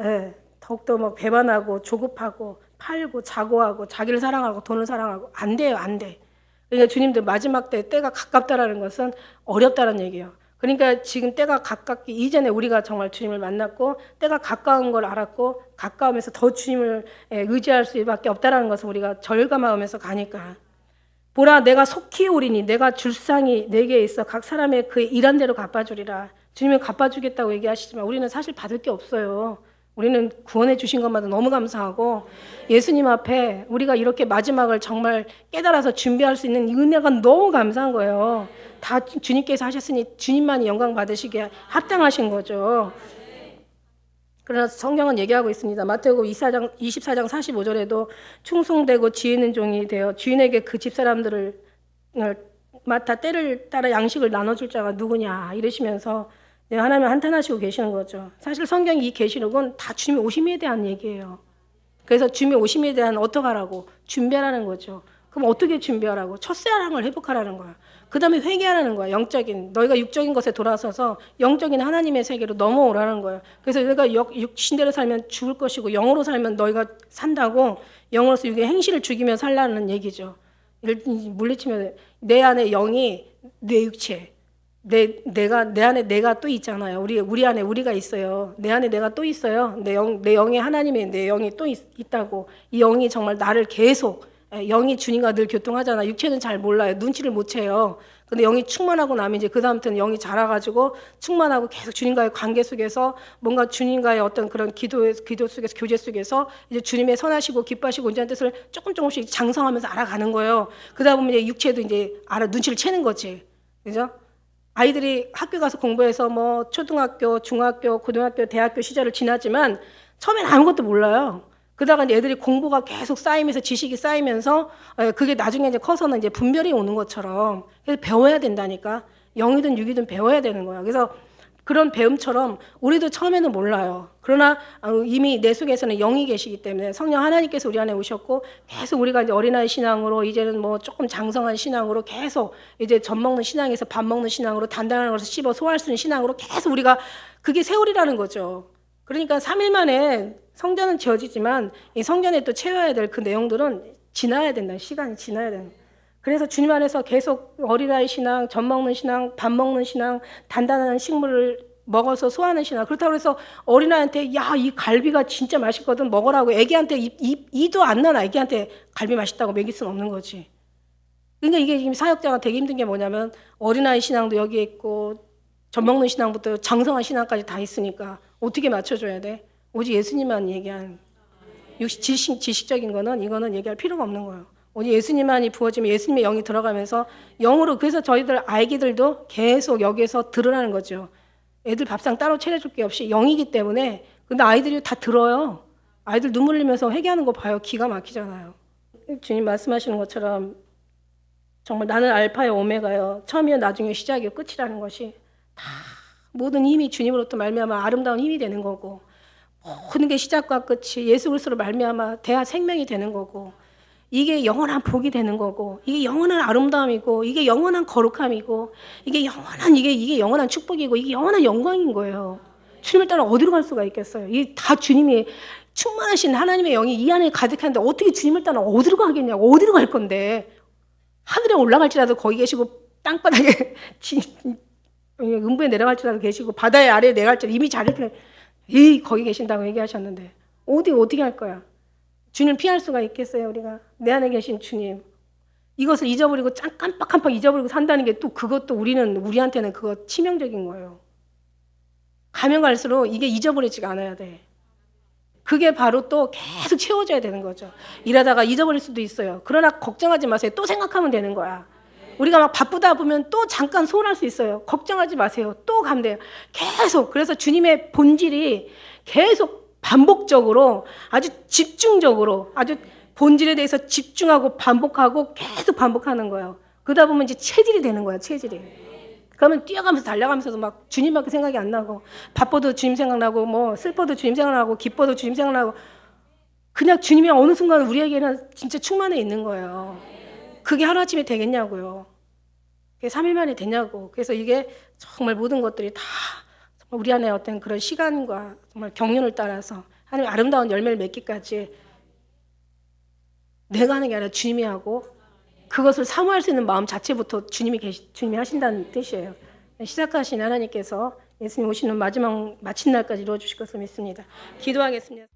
Speaker 1: 예, 더욱더 막 배반하고 조급하고 팔고 자고하고 자기를 사랑하고 돈을 사랑하고 안 돼요, 안 돼. 그러니까 주님들 마지막 때가 가깝다라는 것은 어렵다는 얘기예요. 그러니까 지금 때가 가깝기 이전에 우리가 정말 주님을 만났고 때가 가까운 걸 알았고 가까우면서 더 주님을 의지할 수밖에 없다라는 것을 우리가 절감하면서 가니까. 보라, 내가 속히 오리니 내가 줄 상이 내게 있어 각 사람의 그의 일한 대로 갚아주리라. 주님은 갚아주겠다고 얘기하시지만 우리는 사실 받을 게 없어요. 우리는 구원해 주신 것마다 너무 감사하고 예수님 앞에 우리가 이렇게 마지막을 정말 깨달아서 준비할 수 있는 이 은혜가 너무 감사한 거예요. 다 주님께서 하셨으니 주님만이 영광 받으시기에 합당하신 거죠. 그러나 성경은 얘기하고 있습니다. 마태복음 24장 45절에도 충성되고 지혜 있는 종이 되어 주인에게 그 집사람들을 맡아 때를 따라 양식을 나눠줄 자가 누구냐 이러시면서 하나님 한탄하시고 계시는 거죠. 사실 성경 이 계시록은 다 주님의 오심에 대한 얘기예요. 그래서 주님의 오심에 대한 어떻게 하라고? 준비하라는 거죠. 그럼 어떻게 준비하라고? 첫사랑을 회복하라는 거야. 그 다음에 회개하라는 거야. 영적인, 너희가 육적인 것에 돌아서서 영적인 하나님의 세계로 넘어오라는 거야. 그래서 너희가 육신대로 살면 죽을 것이고 영으로 살면 너희가 산다고, 영으로서 육의 행실을 죽이며 살라는 얘기죠. 물리치면 내 안에 영이 내 육체, 내 안에 내가 또 있잖아요. 우리 안에 우리가 있어요. 내 안에 내가 또 있어요. 내 영에 하나님의 내 영이 또 있다고. 이 영이 정말 나를 계속, 영이 주님과 늘 교통하잖아. 육체는 잘 몰라요. 눈치를 못 채요. 근데 영이 충만하고 나면 이제 그 다음부터는 영이 자라가지고 충만하고 계속 주님과의 관계 속에서 뭔가 주님과의 어떤 그런 기도 속에서 교제 속에서 이제 주님의 선하시고 기뻐하시고 온전한 뜻을 조금씩 장성하면서 알아가는 거예요. 그러다 보면 이제 육체도 이제 눈치를 채는 거지. 그죠? 아이들이 학교 가서 공부해서 뭐 초등학교, 중학교, 고등학교, 대학교 시절을 지나지만 처음엔 아무것도 몰라요. 그러다가 이제 애들이 공부가 계속 쌓이면서 지식이 쌓이면서 그게 나중에 이제 커서는 이제 분별이 오는 것처럼 그래서 배워야 된다니까. 영이든 육이든 배워야 되는 거야. 그래서 그런 배움처럼 우리도 처음에는 몰라요. 그러나 이미 내 속에서는 영이 계시기 때문에 성령 하나님께서 우리 안에 오셨고 계속 우리가 이제 어린아이 신앙으로 이제는 뭐 조금 장성한 신앙으로 계속 이제 젖 먹는 신앙에서 밥 먹는 신앙으로 단단한 것을 씹어 소화할 수 있는 신앙으로 계속 우리가 그게 세월이라는 거죠. 그러니까 3일 만에 성전은 지어지지만 이 성전에 또 채워야 될 그 내용들은 지나야 된다. 시간이 지나야 된다. 그래서 주님 안에서 계속 어린아이 신앙, 젖 먹는 신앙, 밥 먹는 신앙, 단단한 식물을 먹어서 소화하는 신앙. 그렇다고 해서 어린아이한테 야, 이 갈비가 진짜 맛있거든 먹으라고 애기한테 이도 안 난 애기한테 갈비 맛있다고 먹일 수는 없는 거지. 그러니까 이게 지금 사역자가 되게 힘든 게 뭐냐면 어린아이 신앙도 여기에 있고 젖 먹는 신앙부터 장성한 신앙까지 다 있으니까 어떻게 맞춰줘야 돼? 오직 예수님만 얘기한 지식적인 거는 이거는 얘기할 필요가 없는 거예요. 오직 예수님만이 부어지면 예수님의 영이 들어가면서 영으로. 그래서 저희들 아기들도 계속 여기에서 들으라는 거죠. 애들 밥상 따로 차려줄 게 없이 영이기 때문에. 근데 아이들이 다 들어요. 아이들 눈물 흘리면서 회개하는 거 봐요. 기가 막히잖아요. 주님 말씀하시는 것처럼 정말 나는 알파요 오메가요. 처음이요 나중에 시작이요 끝이라는 것이 다 모든 힘이 주님으로부터 말미암아 아름다운 힘이 되는 거고, 모든 게 시작과 끝이 예수 그리스도로 말미암아 대하 생명이 되는 거고, 이게 영원한 복이 되는 거고, 이게 영원한 아름다움이고, 이게 영원한 거룩함이고, 이게 영원한 축복이고, 이게 영원한 영광인 거예요. 주님을 따라 어디로 갈 수가 있겠어요? 이게 다 주님이 충만하신 하나님의 영이 이 안에 가득한데 어떻게 주님을 따라 어디로 가겠냐고. 어디로 갈 건데. 하늘에 올라갈지라도 거기 계시고 땅바닥에 음부에 내려갈지라도 계시고 바다의 아래에 내려갈지라도 이미 자리를 거기 계신다고 얘기하셨는데 어떻게 할 거야? 주님을 피할 수가 있겠어요? 우리가 내 안에 계신 주님 이것을 잊어버리고 깜빡 잊어버리고 산다는 게 또 그것도 우리한테는 그거 치명적인 거예요. 가면 갈수록 이게 잊어버리지가 않아야 돼. 그게 바로 또 계속 채워져야 되는 거죠. 일하다가 잊어버릴 수도 있어요. 그러나 걱정하지 마세요. 또 생각하면 되는 거야. 우리가 막 바쁘다 보면 또 잠깐 소홀할 수 있어요. 걱정하지 마세요. 또 가면 돼요. 계속. 그래서 주님의 본질이 계속 반복적으로 아주 집중적으로 아주 본질에 대해서 집중하고 반복하고 계속 반복하는 거예요. 그러다 보면 이제 체질이 되는 거야. 체질이. 그러면 뛰어가면서 달려가면서도 막 주님밖에 생각이 안 나고, 바빠도 주님 생각나고, 뭐 슬퍼도 주님 생각나고, 기뻐도 주님 생각나고, 그냥 주님이 어느 순간 우리에게는 진짜 충만해 있는 거예요. 그게 하루아침에 되겠냐고요. 그게 3일 만에 되냐고. 그래서 이게 정말 모든 것들이 다 정말 우리 안에 어떤 그런 시간과 정말 경륜을 따라서 하나님 아름다운 열매를 맺기까지 내가 하는 게 아니라 주님이 하고 그것을 사모할 수 있는 마음 자체부터 주님이 하신다는 뜻이에요. 시작하신 하나님께서 예수님 오시는 마지막 마친 날까지 이루어 주실 것을 믿습니다. 기도하겠습니다.